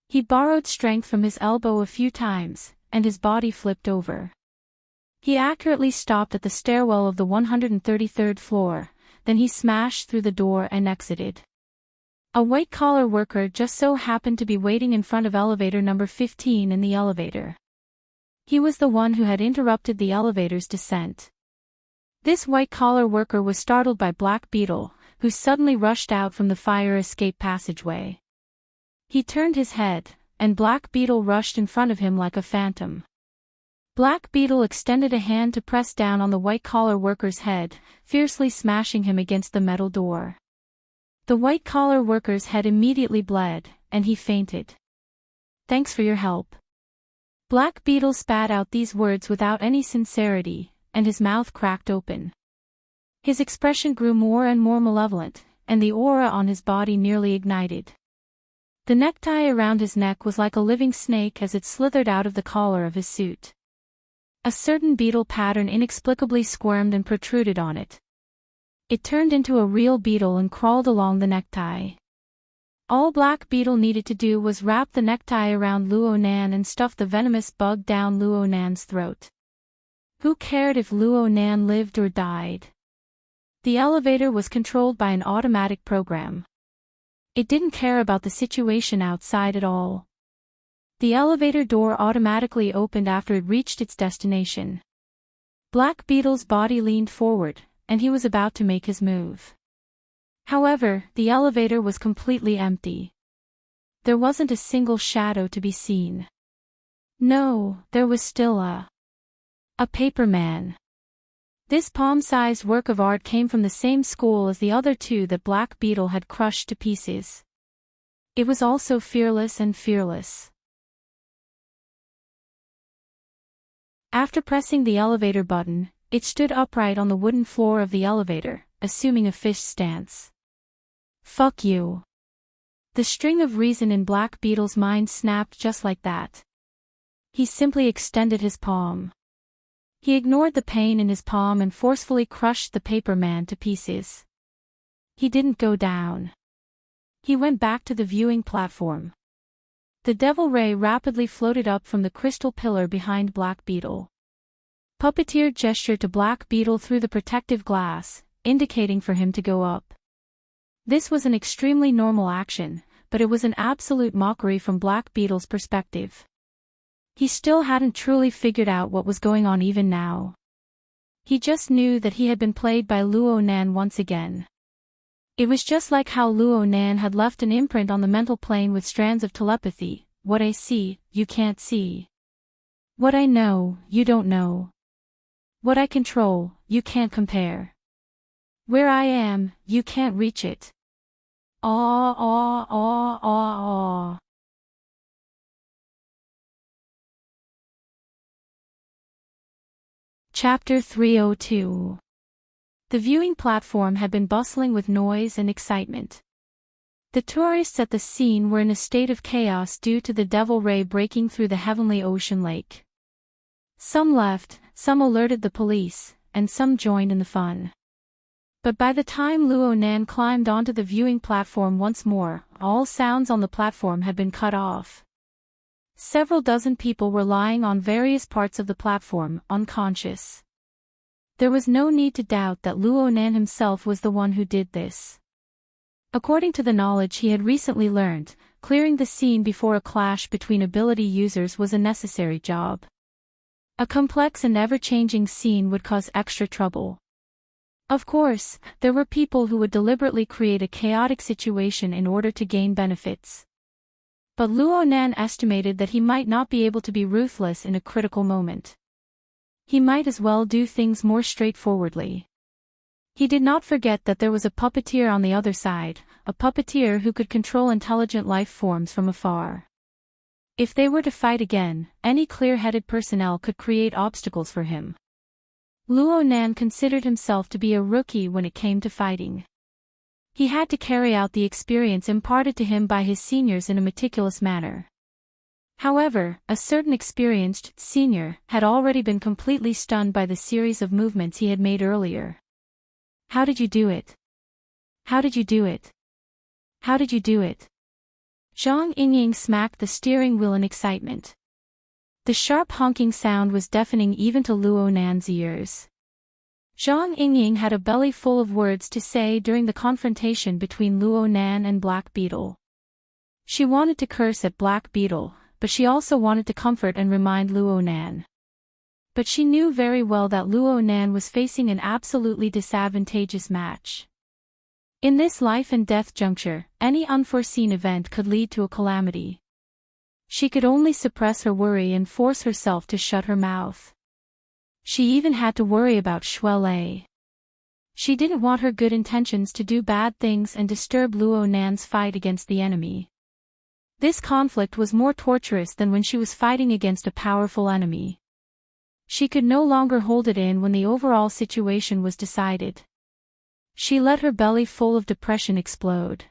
He borrowed strength from his elbow a few times, and his body flipped over. He accurately stopped at the stairwell of the 133rd floor, then he smashed through the door and exited. A white-collar worker just so happened to be waiting in front of elevator number 15 in the elevator. He was the one who had interrupted the elevator's descent. This white-collar worker was startled by Black Beetle, who suddenly rushed out from the fire escape passageway. He turned his head, and Black Beetle rushed in front of him like a phantom. Black Beetle extended a hand to press down on the white-collar worker's head, fiercely smashing him against the metal door. The white-collar worker's head immediately bled, and he fainted. "Thanks for your help." Black Beetle spat out these words without any sincerity, and his mouth cracked open. His expression grew more and more malevolent, and the aura on his body nearly ignited. The necktie around his neck was like a living snake as it slithered out of the collar of his suit. A certain beetle pattern inexplicably squirmed and protruded on it. It turned into a real beetle and crawled along the necktie. All Black Beetle needed to do was wrap the necktie around Luo Nan and stuff the venomous bug down Luo Nan's throat. Who cared if Luo Nan lived or died? The elevator was controlled by an automatic program. It didn't care about the situation outside at all. The elevator door automatically opened after it reached its destination. Black Beetle's body leaned forward, and he was about to make his move. However, the elevator was completely empty. There wasn't a single shadow to be seen. No, there was still a paper man. This palm-sized work of art came from the same school as the other two that Black Beetle had crushed to pieces. It was also fearless and fearless. After pressing the elevator button, it stood upright on the wooden floor of the elevator, assuming a fish stance. "Fuck you." The string of reason in Black Beetle's mind snapped just like that. He simply extended his palm. He ignored the pain in his palm and forcefully crushed the paper man to pieces. He didn't go down. He went back to the viewing platform. The Devil Ray rapidly floated up from the crystal pillar behind Black Beetle. Puppeteer gestured to Black Beetle through the protective glass, indicating for him to go up. This was an extremely normal action, but it was an absolute mockery from Black Beetle's perspective. He still hadn't truly figured out what was going on even now. He just knew that he had been played by Luo Nan once again. It was just like how Luo Nan had left an imprint on the mental plane with strands of telepathy. What I see, you can't see. What I know, you don't know. What I control, you can't compare. Where I am, you can't reach it. Aw, aw, aw, aw, aw. Chapter 302. The viewing platform had been bustling with noise and excitement. The tourists at the scene were in a state of chaos due to the devil ray breaking through the heavenly ocean lake. Some left, some alerted the police, and some joined in the fun. But by the time Luo Nan climbed onto the viewing platform once more, all sounds on the platform had been cut off. Several dozen people were lying on various parts of the platform, unconscious. There was no need to doubt that Luo Nan himself was the one who did this. According to the knowledge he had recently learned, clearing the scene before a clash between ability users was a necessary job. A complex and ever-changing scene would cause extra trouble. Of course, there were people who would deliberately create a chaotic situation in order to gain benefits. But Luo Nan estimated that he might not be able to be ruthless in a critical moment. He might as well do things more straightforwardly. He did not forget that there was a puppeteer on the other side, a puppeteer who could control intelligent life forms from afar. If they were to fight again, any clear-headed personnel could create obstacles for him. Luo Nan considered himself to be a rookie when it came to fighting. He had to carry out the experience imparted to him by his seniors in a meticulous manner. However, a certain experienced senior had already been completely stunned by the series of movements he had made earlier. How did you do it? How did you do it? How did you do it? Zhang Yingying smacked the steering wheel in excitement. The sharp honking sound was deafening even to Luo Nan's ears. Zhang Yingying had a belly full of words to say during the confrontation between Luo Nan and Black Beetle. She wanted to curse at Black Beetle, but she also wanted to comfort and remind Luo Nan. But she knew very well that Luo Nan was facing an absolutely disadvantageous match. In this life and death juncture, any unforeseen event could lead to a calamity. She could only suppress her worry and force herself to shut her mouth. She even had to worry about Shuelei. She didn't want her good intentions to do bad things and disturb Luo Nan's fight against the enemy. This conflict was more torturous than when she was fighting against a powerful enemy. She could no longer hold it in when the overall situation was decided. She let her belly full of depression explode.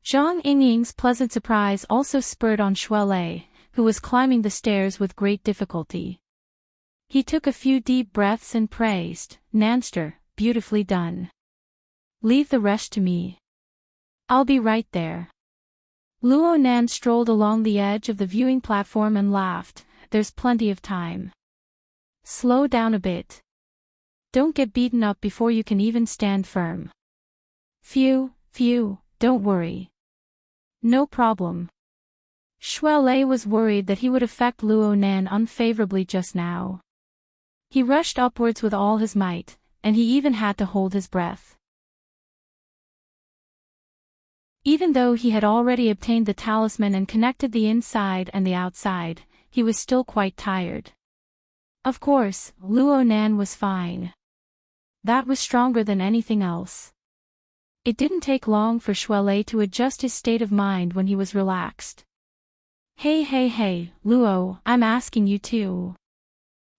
Zhang Yingying's pleasant surprise also spurred on Shuelei, who was climbing the stairs with great difficulty. He took a few deep breaths and praised, "Nanster, beautifully done. Leave the rest to me. I'll be right there." Luo Nan strolled along the edge of the viewing platform and laughed, "There's plenty of time. Slow down a bit. Don't get beaten up before you can even stand firm." Phew, don't worry. No problem." Shuelei was worried that he would affect Luo Nan unfavorably just now. He rushed upwards with all his might, and he even had to hold his breath. Even though he had already obtained the talisman and connected the inside and the outside, he was still quite tired. Of course, Luo Nan was fine. That was stronger than anything else. It didn't take long for Shuelei to adjust his state of mind when he was relaxed. Hey, Luo, I'm asking you too."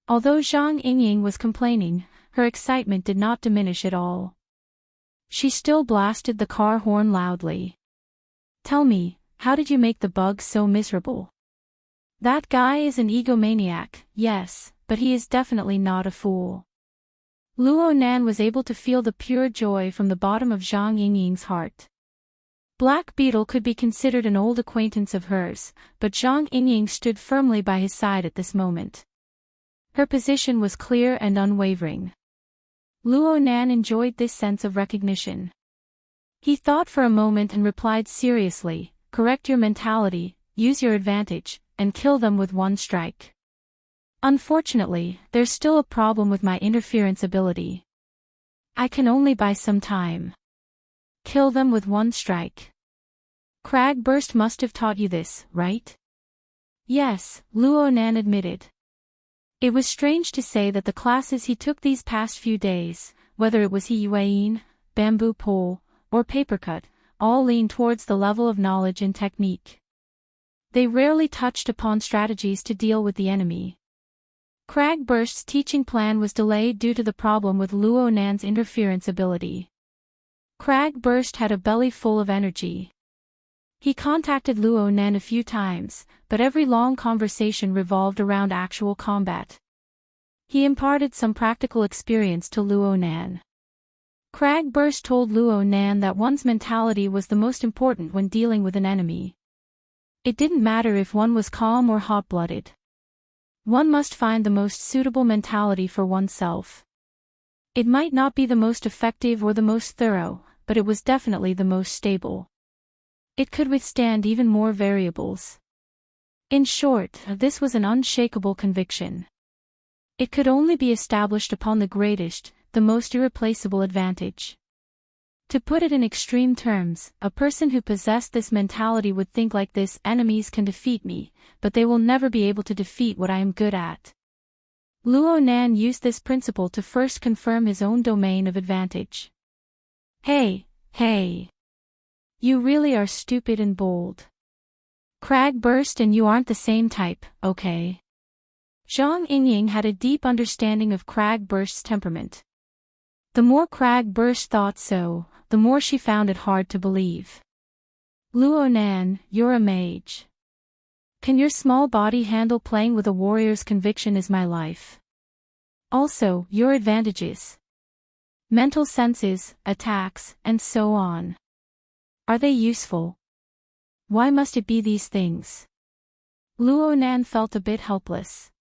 Although Zhang Yingying was complaining, her excitement did not diminish at all. She still blasted the car horn loudly. "Tell me, how did you make the bug so miserable? That guy is an egomaniac, yes, but he is definitely not a fool." Luo Nan was able to feel the pure joy from the bottom of Zhang Yingying's heart. Black Beetle could be considered an old acquaintance of hers, but Zhang Yingying stood firmly by his side at this moment. Her position was clear and unwavering. Luo Nan enjoyed this sense of recognition. He thought for a moment and replied seriously, "Correct your mentality, use your advantage, and kill them with one strike. Unfortunately, there's still a problem with my interference ability. I can only buy some time. Kill them with one strike. Cragburst must have taught you this, right? Yes, Luo Nan admitted. It was strange to say that the classes he took these past few days, whether it was Hiyuan, bamboo pole, or papercut, all leaned towards the level of knowledge and technique. They rarely touched upon strategies to deal with the enemy. Cragburst's teaching plan was delayed due to the problem with Luo Nan's interference ability. Cragburst had a belly full of energy. He contacted Luo Nan a few times, but every long conversation revolved around actual combat. He imparted some practical experience to Luo Nan. Cragburst told Luo Nan that one's mentality was the most important when dealing with an enemy. It didn't matter if one was calm or hot-blooded. One must find the most suitable mentality for oneself. It might not be the most effective or the most thorough, but it was definitely the most stable. It could withstand even more variables. In short, this was an unshakable conviction. It could only be established upon the greatest, the most irreplaceable advantage. To put it in extreme terms, a person who possessed this mentality would think like this: enemies can defeat me, but they will never be able to defeat what I am good at. Luo Nan used this principle to first confirm his own domain of advantage. Hey. You really are stupid and bold. Cragburst and you aren't the same type, okay? Zhang Yingying had a deep understanding of Cragburst's temperament. The more Cragburst thought so, the more she found it hard to believe. Luo Nan, you're a mage. Can your small body handle playing with a warrior's conviction is my life? Also, your advantages. Mental senses, attacks, and so on. Are they useful? Why must it be these things? Luo Nan felt a bit helpless.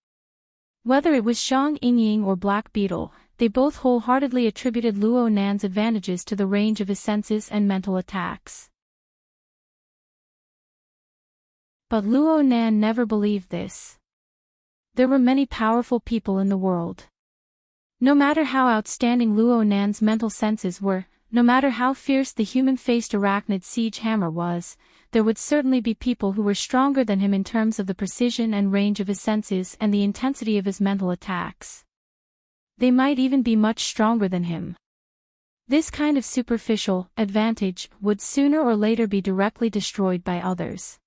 Whether it was Zhang Yingying or Black Beetle, they both wholeheartedly attributed Luo Nan's advantages to the range of his senses and mental attacks. But Luo Nan never believed this. There were many powerful people in the world. No matter how outstanding Luo Nan's mental senses were, no matter how fierce the human-faced arachnid siege hammer was, there would certainly be people who were stronger than him in terms of the precision and range of his senses and the intensity of his mental attacks. They might even be much stronger than him. This kind of superficial advantage would sooner or later be directly destroyed by others.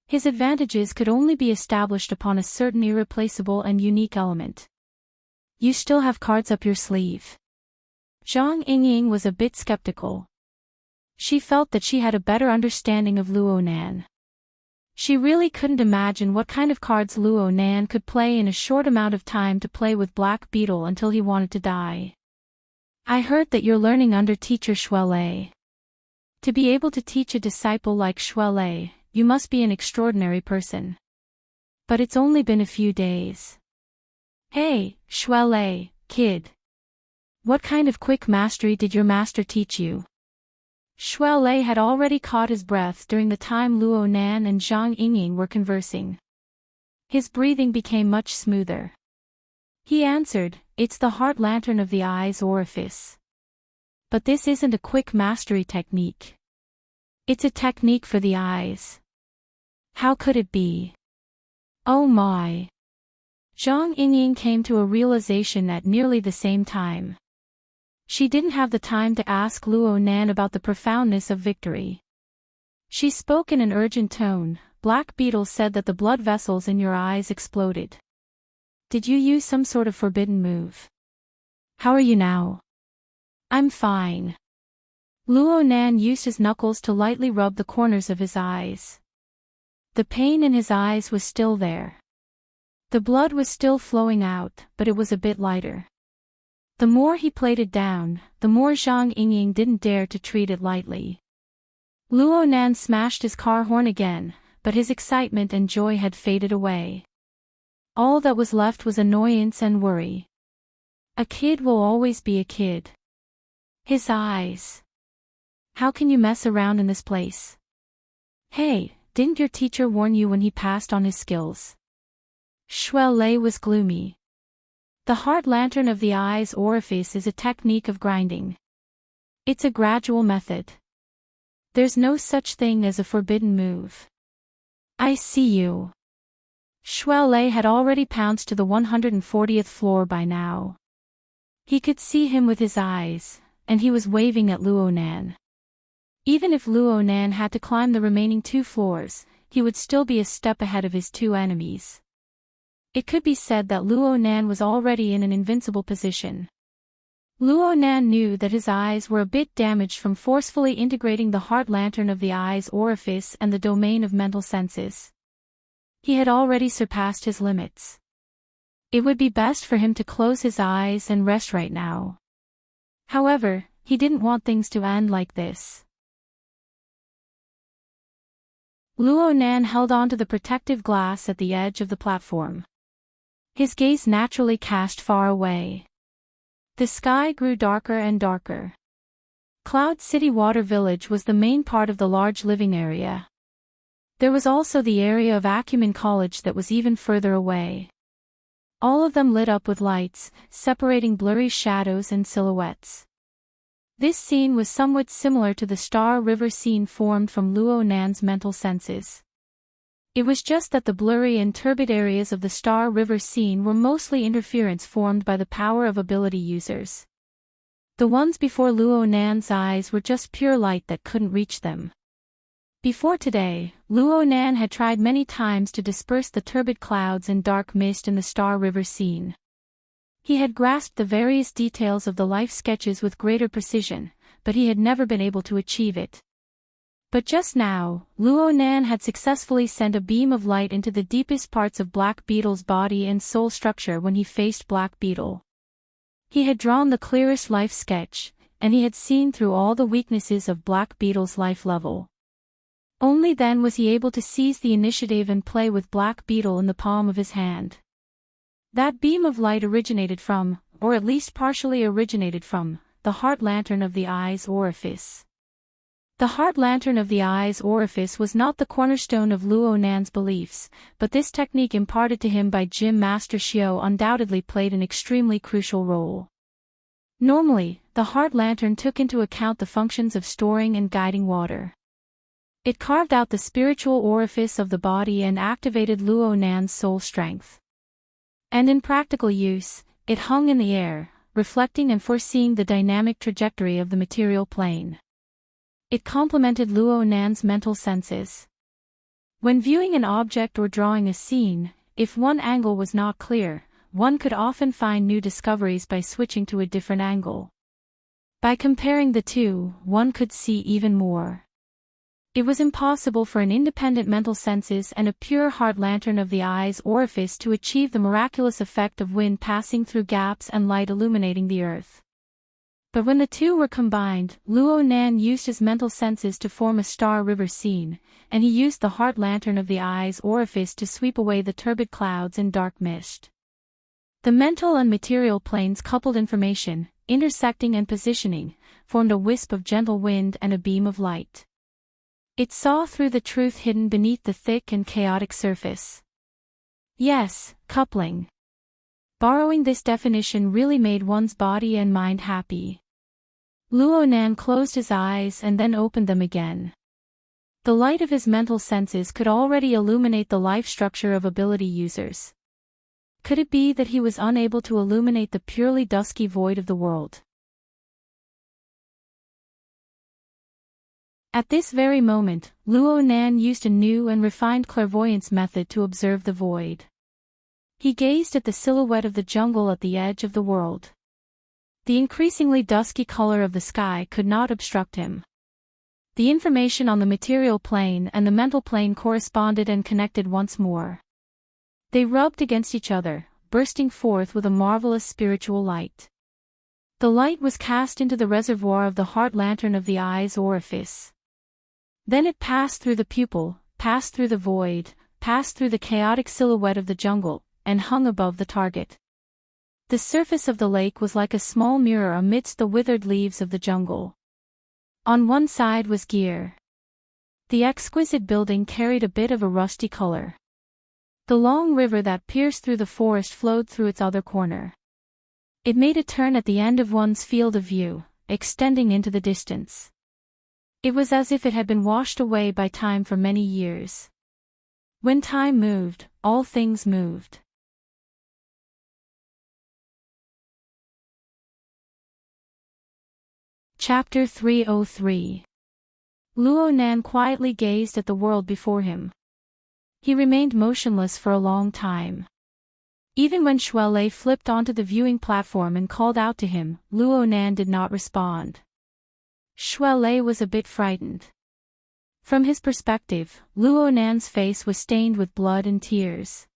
His advantages could only be established upon a certain irreplaceable and unique element. You still have cards up your sleeve. Zhang Yingying was a bit skeptical. She felt that she had a better understanding of Luo Nan. She really couldn't imagine what kind of cards Luo Nan could play in a short amount of time to play with Black Beetle until he wanted to die. I heard that you're learning under teacher Shuelei. To be able to teach a disciple like Shuelei, you must be an extraordinary person. But it's only been a few days. Hey, Shuelei, kid. What kind of quick mastery did your master teach you? Shuelei had already caught his breath during the time Luo Nan and Zhang Yingying were conversing. His breathing became much smoother. He answered, it's the heart lantern of the eye's orifice. But this isn't a quick mastery technique. It's a technique for the eyes. How could it be? Oh my. Zhang Yingying came to a realization at nearly the same time. She didn't have the time to ask Luo Nan about the profoundness of victory. She spoke in an urgent tone. Black Beetle said that the blood vessels in your eyes exploded. Did you use some sort of forbidden move? How are you now? I'm fine. Luo Nan used his knuckles to lightly rub the corners of his eyes. The pain in his eyes was still there. The blood was still flowing out, but it was a bit lighter. The more he played it down, the more Zhang Yingying didn't dare to treat it lightly. Luo Nan smashed his car horn again, but his excitement and joy had faded away. All that was left was annoyance and worry. A kid will always be a kid. His eyes. How can you mess around in this place? Hey, Didn't your teacher warn you when he passed on his skills? Shuelei was gloomy. The heart lantern of the eye's orifice is a technique of grinding. It's a gradual method. There's no such thing as a forbidden move. I see you. Shuelei had already pounced to the 140th floor by now. He could see him with his eyes, and he was waving at Luonan. Even if Luonan had to climb the remaining 2 floors, he would still be a step ahead of his 2 enemies. It could be said that Luonan was already in an invincible position. Luonan knew that his eyes were a bit damaged from forcefully integrating the heart lantern of the eye's orifice and the domain of mental senses. He had already surpassed his limits. It would be best for him to close his eyes and rest right now. However, he didn't want things to end like this. Luonan held onto the protective glass at the edge of the platform. His gaze naturally cast far away. The sky grew darker and darker. Cloud City Water Village was the main part of the large living area. There was also the area of Acumen College that was even further away. All of them lit up with lights, separating blurry shadows and silhouettes. This scene was somewhat similar to the Star River scene formed from Luonan's mental senses. It was just that the blurry and turbid areas of the Star River scene were mostly interference formed by the power of ability users. The ones before Luonan's eyes were just pure light that couldn't reach them. Before today, Luonan had tried many times to disperse the turbid clouds and dark mist in the Star River scene. He had grasped the various details of the life sketches with greater precision, but he had never been able to achieve it. But just now, Luonan had successfully sent a beam of light into the deepest parts of Black Beetle's body and soul structure when he faced Black Beetle. He had drawn the clearest life sketch, and he had seen through all the weaknesses of Black Beetle's life level. Only then was he able to seize the initiative and play with Black Beetle in the palm of his hand. That beam of light originated from, or at least partially originated from, the heart lantern of the eye's orifice. The heart lantern of the eye's orifice was not the cornerstone of Luonan's beliefs, but this technique imparted to him by Gym Master Xiao undoubtedly played an extremely crucial role. Normally, the heart lantern took into account the functions of storing and guiding water. It carved out the spiritual orifice of the body and activated Luonan's soul strength. And in practical use, it hung in the air, reflecting and foreseeing the dynamic trajectory of the material plane. It complemented Luonan's mental senses. When viewing an object or drawing a scene, if one angle was not clear, one could often find new discoveries by switching to a different angle. By comparing the two, one could see even more. It was impossible for an independent mental senses and a pure heart lantern of the eye's orifice to achieve the miraculous effect of wind passing through gaps and light illuminating the earth. But when the two were combined, Luonan used his mental senses to form a Star River scene, and he used the heart lantern of the eye's orifice to sweep away the turbid clouds and dark mist. The mental and material planes coupled information, intersecting and positioning, formed a wisp of gentle wind and a beam of light. It saw through the truth hidden beneath the thick and chaotic surface. Yes, coupling. Borrowing this definition really made one's body and mind happy. Luonan closed his eyes and then opened them again. The light of his mental senses could already illuminate the life structure of ability users. Could it be that he was unable to illuminate the purely dusky void of the world? At this very moment, Luonan used a new and refined clairvoyance method to observe the void. He gazed at the silhouette of the jungle at the edge of the world. The increasingly dusky color of the sky could not obstruct him. The information on the material plane and the mental plane corresponded and connected once more. They rubbed against each other, bursting forth with a marvelous spiritual light. The light was cast into the reservoir of the heart lantern of the eye's orifice. Then it passed through the pupil, passed through the void, passed through the chaotic silhouette of the jungle, and hung above the target. The surface of the lake was like a small mirror amidst the withered leaves of the jungle. On one side was Gear. The exquisite building carried a bit of a rusty color. The long river that pierced through the forest flowed through its other corner. It made a turn at the end of one's field of view, extending into the distance. It was as if it had been washed away by time for many years. When time moved, all things moved. Chapter 303. Luo Nan quietly gazed at the world before him. He remained motionless for a long time. Even when Shuai Lei flipped onto the viewing platform and called out to him, Luo Nan did not respond. Shuai Lei was a bit frightened. From his perspective, Luo Nan's face was stained with blood and tears.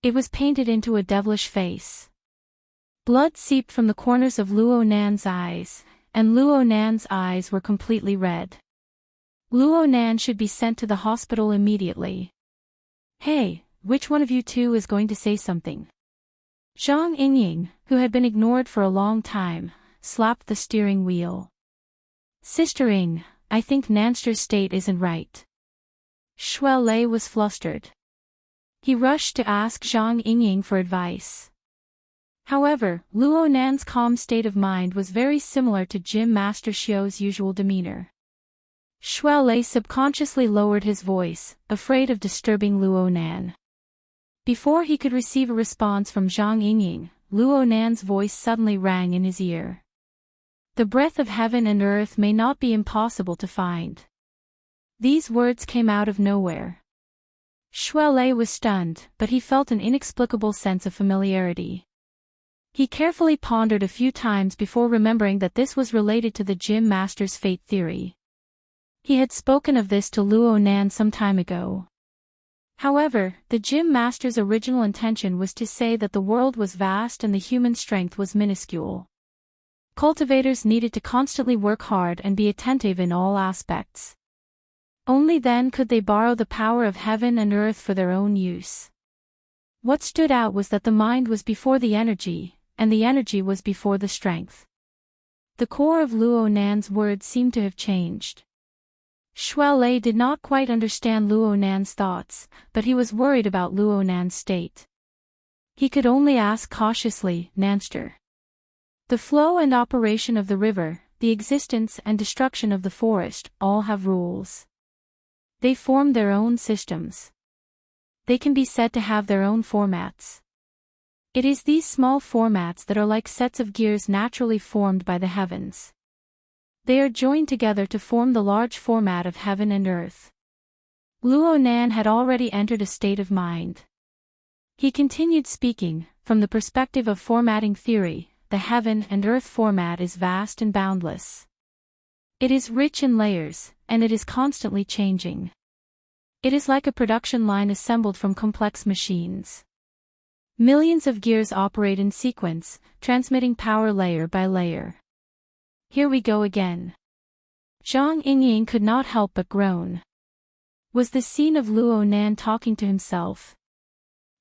It was painted into a devilish face. Blood seeped from the corners of Luo Nan's eyes, and Luo Nan's eyes were completely red. Luo Nan should be sent to the hospital immediately. Hey, which one of you two is going to say something? Zhang Yingying, who had been ignored for a long time, slapped the steering wheel. Sister Ying, I think Nanster's state isn't right. Shuai Lei was flustered. He rushed to ask Zhang Yingying for advice. However, Luo Nan's calm state of mind was very similar to Gym Master Xiu's usual demeanor. Shuai Lei subconsciously lowered his voice, afraid of disturbing Luo Nan. Before he could receive a response from Zhang Yingying, Luo Nan's voice suddenly rang in his ear. The breath of heaven and earth may not be impossible to find. These words came out of nowhere. Shuai Lei was stunned, but he felt an inexplicable sense of familiarity. He carefully pondered a few times before remembering that this was related to the Gym Master's fate theory. He had spoken of this to Luo Nan some time ago. However, the Gym Master's original intention was to say that the world was vast and the human strength was minuscule. Cultivators needed to constantly work hard and be attentive in all aspects. Only then could they borrow the power of heaven and earth for their own use. What stood out was that the mind was before the energy, and the energy was before the strength. The core of Luo Nan's words seemed to have changed. Shuai Lei did not quite understand Luo Nan's thoughts, but he was worried about Luo Nan's state. He could only ask cautiously, Nanster. The flow and operation of the river, the existence and destruction of the forest, all have rules. They form their own systems. They can be said to have their own formats. It is these small formats that are like sets of gears naturally formed by the heavens. They are joined together to form the large format of heaven and earth. Luo Nan had already entered a state of mind. He continued speaking, from the perspective of formatting theory. The heaven and earth format is vast and boundless. It is rich in layers, and it is constantly changing. It is like a production line assembled from complex machines. Millions of gears operate in sequence, transmitting power layer by layer. Here we go again. Zhang Yingying could not help but groan. Was this scene of Luo Nan talking to himself?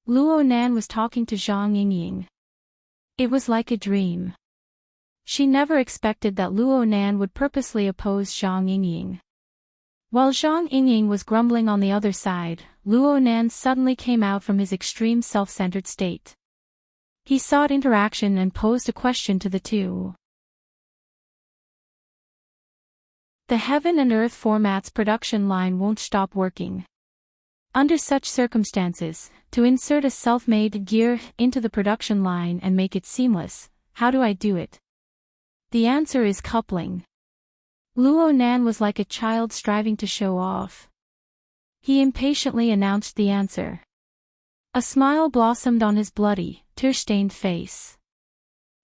Luo Nan was talking to Zhang Yingying. It was like a dream. She never expected that Luo Nan would purposely oppose Zhang Yingying. While Zhang Yingying was grumbling on the other side, Luo Nan suddenly came out from his extreme self-centered state. He sought interaction and posed a question to the two. The heaven and earth format's production line won't stop working. Under such circumstances, to insert a self-made gear into the production line and make it seamless, how do I do it? The answer is coupling. Luo Nan was like a child striving to show off. He impatiently announced the answer. A smile blossomed on his bloody, tear-stained face.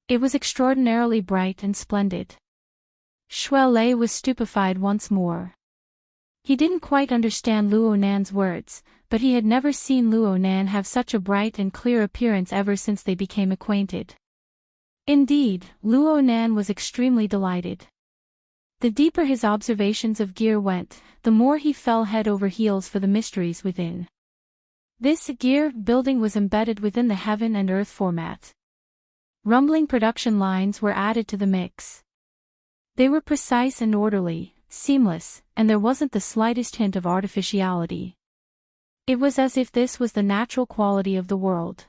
It was extraordinarily bright and splendid. Shuai Lei was stupefied once more. He didn't quite understand Luo Nan's words, but he had never seen Luo Nan have such a bright and clear appearance ever since they became acquainted. Indeed, Luo Nan was extremely delighted. The deeper his observations of gear went, the more he fell head over heels for the mysteries within. This gear building was embedded within the heaven and earth format. Rumbling production lines were added to the mix. They were precise and orderly, seamless, and there wasn't the slightest hint of artificiality. It was as if this was the natural quality of the world.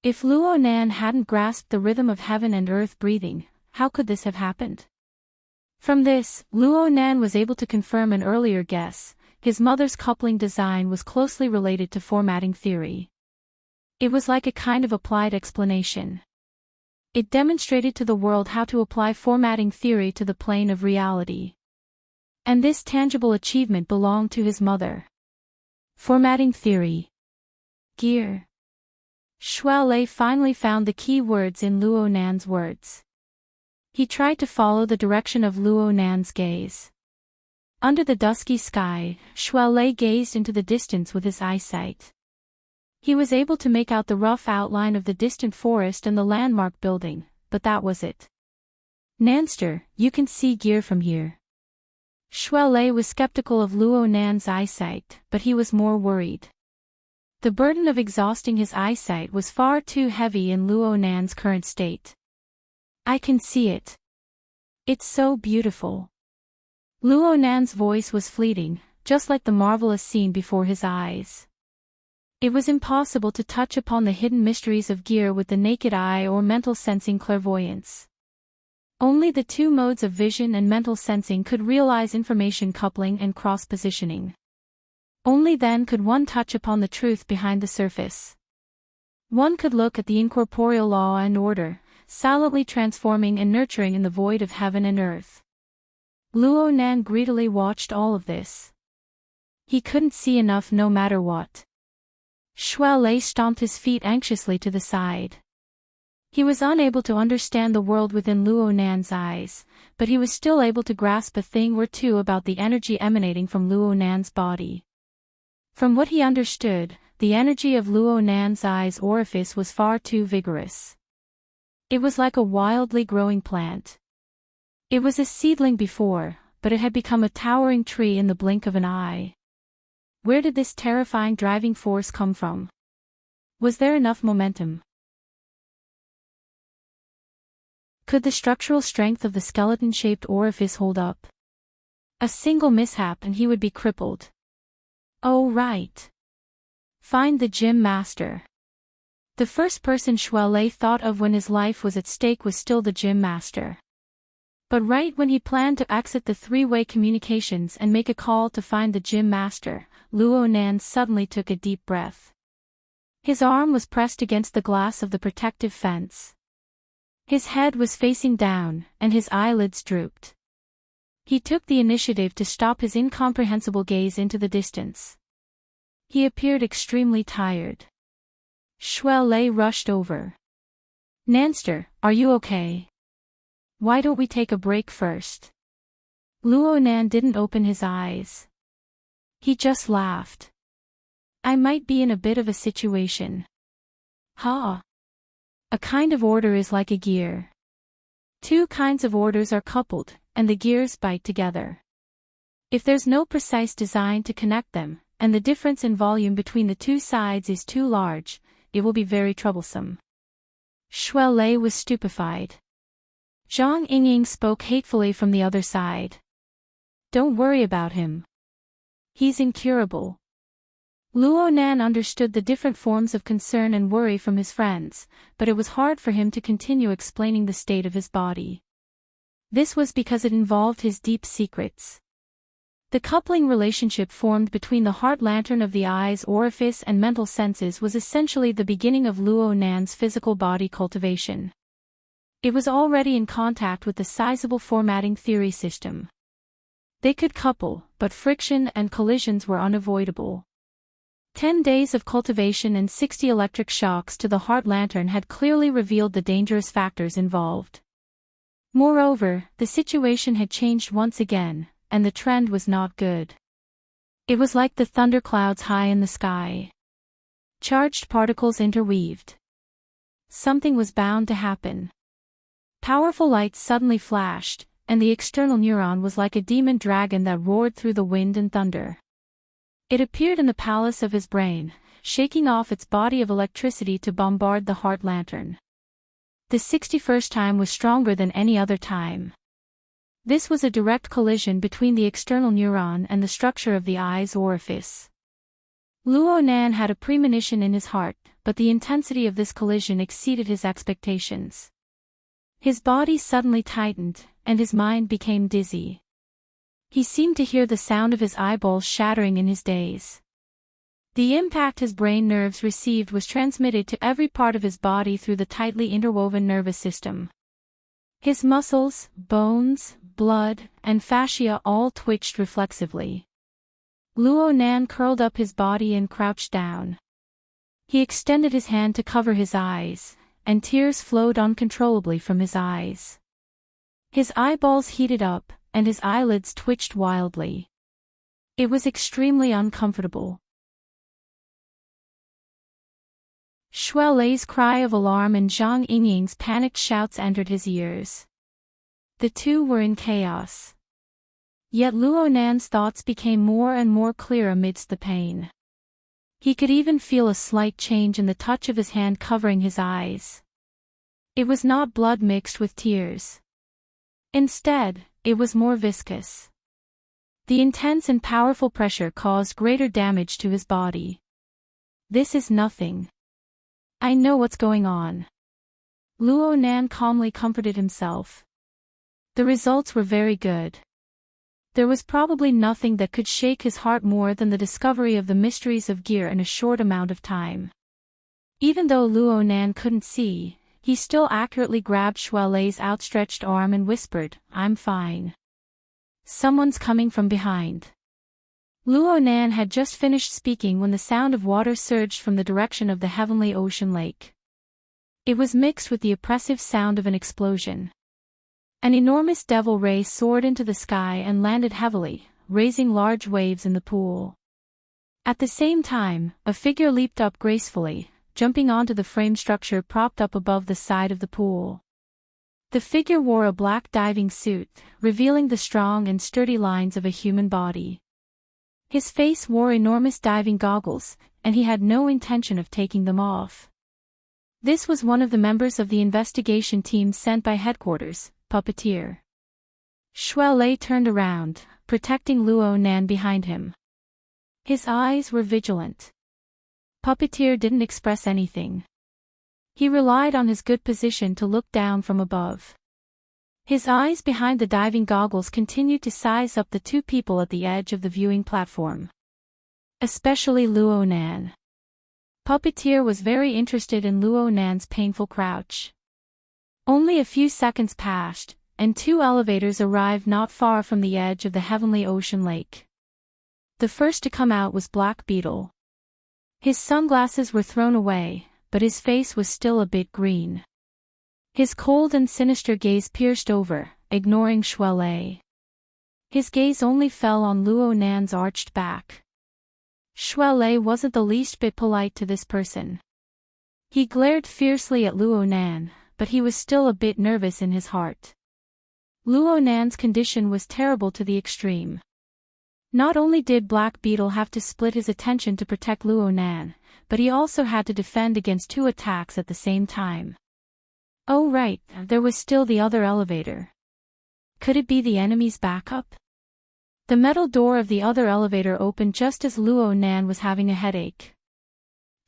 If Luo Nan hadn't grasped the rhythm of heaven and earth breathing, how could this have happened? From this, Luo Nan was able to confirm an earlier guess: his mother's coupling design was closely related to formatting theory. It was like a kind of applied explanation. It demonstrated to the world how to apply formatting theory to the plane of reality. And this tangible achievement belonged to his mother. Formatting theory. Gear. Shuai Lei finally found the key words in Luo Nan's words. He tried to follow the direction of Luo Nan's gaze. Under the dusky sky, Shuai Lei gazed into the distance with his eyesight. He was able to make out the rough outline of the distant forest and the landmark building, but that was it. Nanster, you can see gear from here. Shuai Lei was skeptical of Luo Nan's eyesight, but he was more worried. The burden of exhausting his eyesight was far too heavy in Luo Nan's current state. I can see it. It's so beautiful. Luo Nan's voice was fleeting, just like the marvelous scene before his eyes. It was impossible to touch upon the hidden mysteries of gear with the naked eye or mental sensing clairvoyance. Only the two modes of vision and mental sensing could realize information coupling and cross-positioning. Only then could one touch upon the truth behind the surface. One could look at the incorporeal law and order, silently transforming and nurturing in the void of heaven and earth. Luo Nan greedily watched all of this. He couldn't see enough no matter what. Shuai Lei stomped his feet anxiously to the side. He was unable to understand the world within Luo Nan's eyes, but he was still able to grasp a thing or two about the energy emanating from Luo Nan's body. From what he understood, the energy of Luo Nan's eye's orifice was far too vigorous. It was like a wildly growing plant. It was a seedling before, but it had become a towering tree in the blink of an eye. Where did this terrifying driving force come from? Was there enough momentum? Could the structural strength of the skeleton-shaped orifice hold up? A single mishap and he would be crippled. Oh right. Find the gym master. The first person Shuai Lei thought of when his life was at stake was still the gym master. But right when he planned to exit the three-way communications and make a call to find the gym master, Luo Nan suddenly took a deep breath. His arm was pressed against the glass of the protective fence. His head was facing down, and his eyelids drooped. He took the initiative to stop his incomprehensible gaze into the distance. He appeared extremely tired. Shuai Lei rushed over. Nanster, are you okay? Why don't we take a break first? Luo Nan didn't open his eyes. He just laughed. I might be in a bit of a situation. Ha! A kind of order is like a gear. Two kinds of orders are coupled, and the gears bite together. If there's no precise design to connect them, and the difference in volume between the two sides is too large, it will be very troublesome. Shuai Lei was stupefied. Zhang Yingying spoke hatefully from the other side. Don't worry about him. He's incurable. Luo Nan understood the different forms of concern and worry from his friends, but it was hard for him to continue explaining the state of his body. This was because it involved his deep secrets. The coupling relationship formed between the heart lantern of the eye's orifice and mental senses was essentially the beginning of Luo Nan's physical body cultivation. It was already in contact with the sizable formatting theory system. They could couple, but friction and collisions were unavoidable. 10 days of cultivation and 60 electric shocks to the heart lantern had clearly revealed the dangerous factors involved. Moreover, the situation had changed once again, and the trend was not good. It was like the thunderclouds high in the sky. Charged particles interweaved. Something was bound to happen. Powerful lights suddenly flashed, and the external neuron was like a demon dragon that roared through the wind and thunder. It appeared in the palace of his brain, shaking off its body of electricity to bombard the heart lantern. The 61st time was stronger than any other time. This was a direct collision between the external neuron and the structure of the eye's orifice. Luo Nan had a premonition in his heart, but the intensity of this collision exceeded his expectations. His body suddenly tightened, and his mind became dizzy. He seemed to hear the sound of his eyeballs shattering in his daze. The impact his brain nerves received was transmitted to every part of his body through the tightly interwoven nervous system. His muscles, bones, blood, and fascia all twitched reflexively. Luo Nan curled up his body and crouched down. He extended his hand to cover his eyes, and tears flowed uncontrollably from his eyes. His eyeballs heated up, and his eyelids twitched wildly. It was extremely uncomfortable. Shuai Lei's cry of alarm and Zhang Yingying's panicked shouts entered his ears. The two were in chaos. Yet Luo Nan's thoughts became more and more clear amidst the pain. He could even feel a slight change in the touch of his hand covering his eyes. It was not blood mixed with tears. Instead, it was more viscous. The intense and powerful pressure caused greater damage to his body. "This is nothing. I know what's going on." Luo Nan calmly comforted himself. The results were very good. There was probably nothing that could shake his heart more than the discovery of the mysteries of gear in a short amount of time. Even though Luo Nan couldn't see, he still accurately grabbed Shuai Lei's outstretched arm and whispered, "I'm fine. Someone's coming from behind." Luo Nan had just finished speaking when the sound of water surged from the direction of the heavenly ocean lake. It was mixed with the oppressive sound of an explosion. An enormous devil ray soared into the sky and landed heavily, raising large waves in the pool. At the same time, a figure leaped up gracefully, jumping onto the frame structure propped up above the side of the pool. The figure wore a black diving suit, revealing the strong and sturdy lines of a human body. His face wore enormous diving goggles, and he had no intention of taking them off. This was one of the members of the investigation team sent by headquarters, Puppeteer. Shuai Lei turned around, protecting Luo Nan behind him. His eyes were vigilant. Puppeteer didn't express anything. He relied on his good position to look down from above. His eyes behind the diving goggles continued to size up the two people at the edge of the viewing platform. Especially Luo Nan. Puppeteer was very interested in Luo Nan's painful crouch. Only a few seconds passed, and two elevators arrived not far from the edge of the heavenly ocean lake. The first to come out was Black Beetle. His sunglasses were thrown away, but his face was still a bit green. His cold and sinister gaze pierced over, ignoring Shuai Lei. His gaze only fell on Luo Nan's arched back. Shuai Lei wasn't the least bit polite to this person. He glared fiercely at Luo Nan, but he was still a bit nervous in his heart. Luo Nan's condition was terrible to the extreme. Not only did Black Beetle have to split his attention to protect Luo Nan, but he also had to defend against two attacks at the same time. Oh right, there was still the other elevator. Could it be the enemy's backup? The metal door of the other elevator opened just as Luo Nan was having a headache.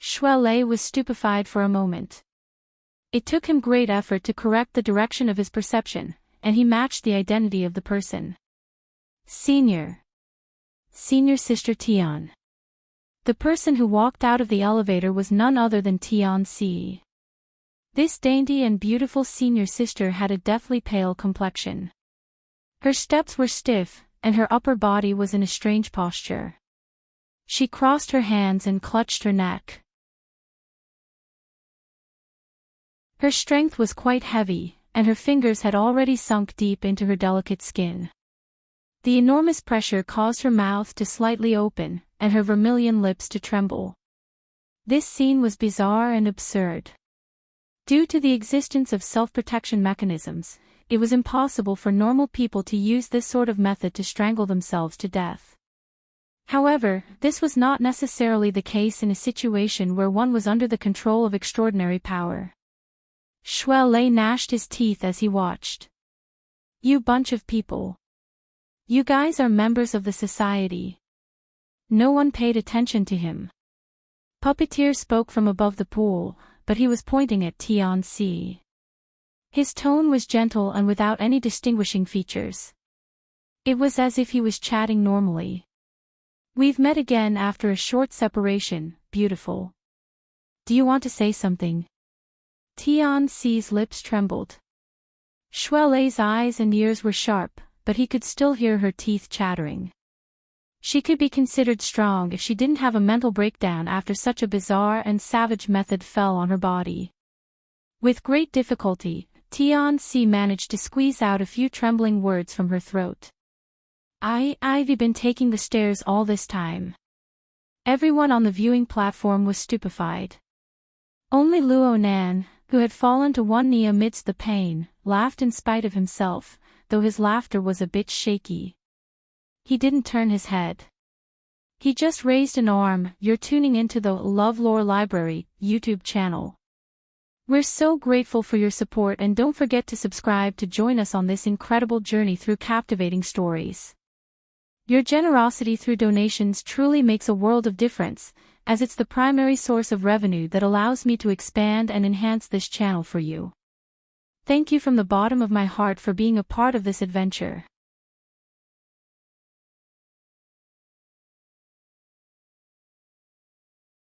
Shuai Lei was stupefied for a moment. It took him great effort to correct the direction of his perception, and he matched the identity of the person. Senior Sister Tian. The person who walked out of the elevator was none other than Tian Si. This dainty and beautiful senior sister had a deathly pale complexion. Her steps were stiff, and her upper body was in a strange posture. She crossed her hands and clutched her neck. Her strength was quite heavy, and her fingers had already sunk deep into her delicate skin. The enormous pressure caused her mouth to slightly open, and her vermilion lips to tremble. This scene was bizarre and absurd. Due to the existence of self-protection mechanisms, it was impossible for normal people to use this sort of method to strangle themselves to death. However, this was not necessarily the case in a situation where one was under the control of extraordinary power. Shuai Lei gnashed his teeth as he watched. You bunch of people. You guys are members of the society. No one paid attention to him. Puppeteer spoke from above the pool, but he was pointing at Tian-Si. His tone was gentle and without any distinguishing features. It was as if he was chatting normally. We've met again after a short separation, beautiful. Do you want to say something? Tian-Si's lips trembled. Shuelei's eyes and ears were sharp, but he could still hear her teeth chattering. She could be considered strong if she didn't have a mental breakdown after such a bizarre and savage method fell on her body. With great difficulty, Tian-Si managed to squeeze out a few trembling words from her throat. I've been taking the stairs all this time. Everyone on the viewing platform was stupefied. Only Luo Nan, who had fallen to one knee amidst the pain, laughed in spite of himself, though his laughter was a bit shaky. He didn't turn his head. He just raised an arm. You're tuning into the LoveLore Library YouTube channel. We're so grateful for your support, and don't forget to subscribe to join us on this incredible journey through captivating stories. Your generosity through donations truly makes a world of difference, as it's the primary source of revenue that allows me to expand and enhance this channel for you. Thank you from the bottom of my heart for being a part of this adventure.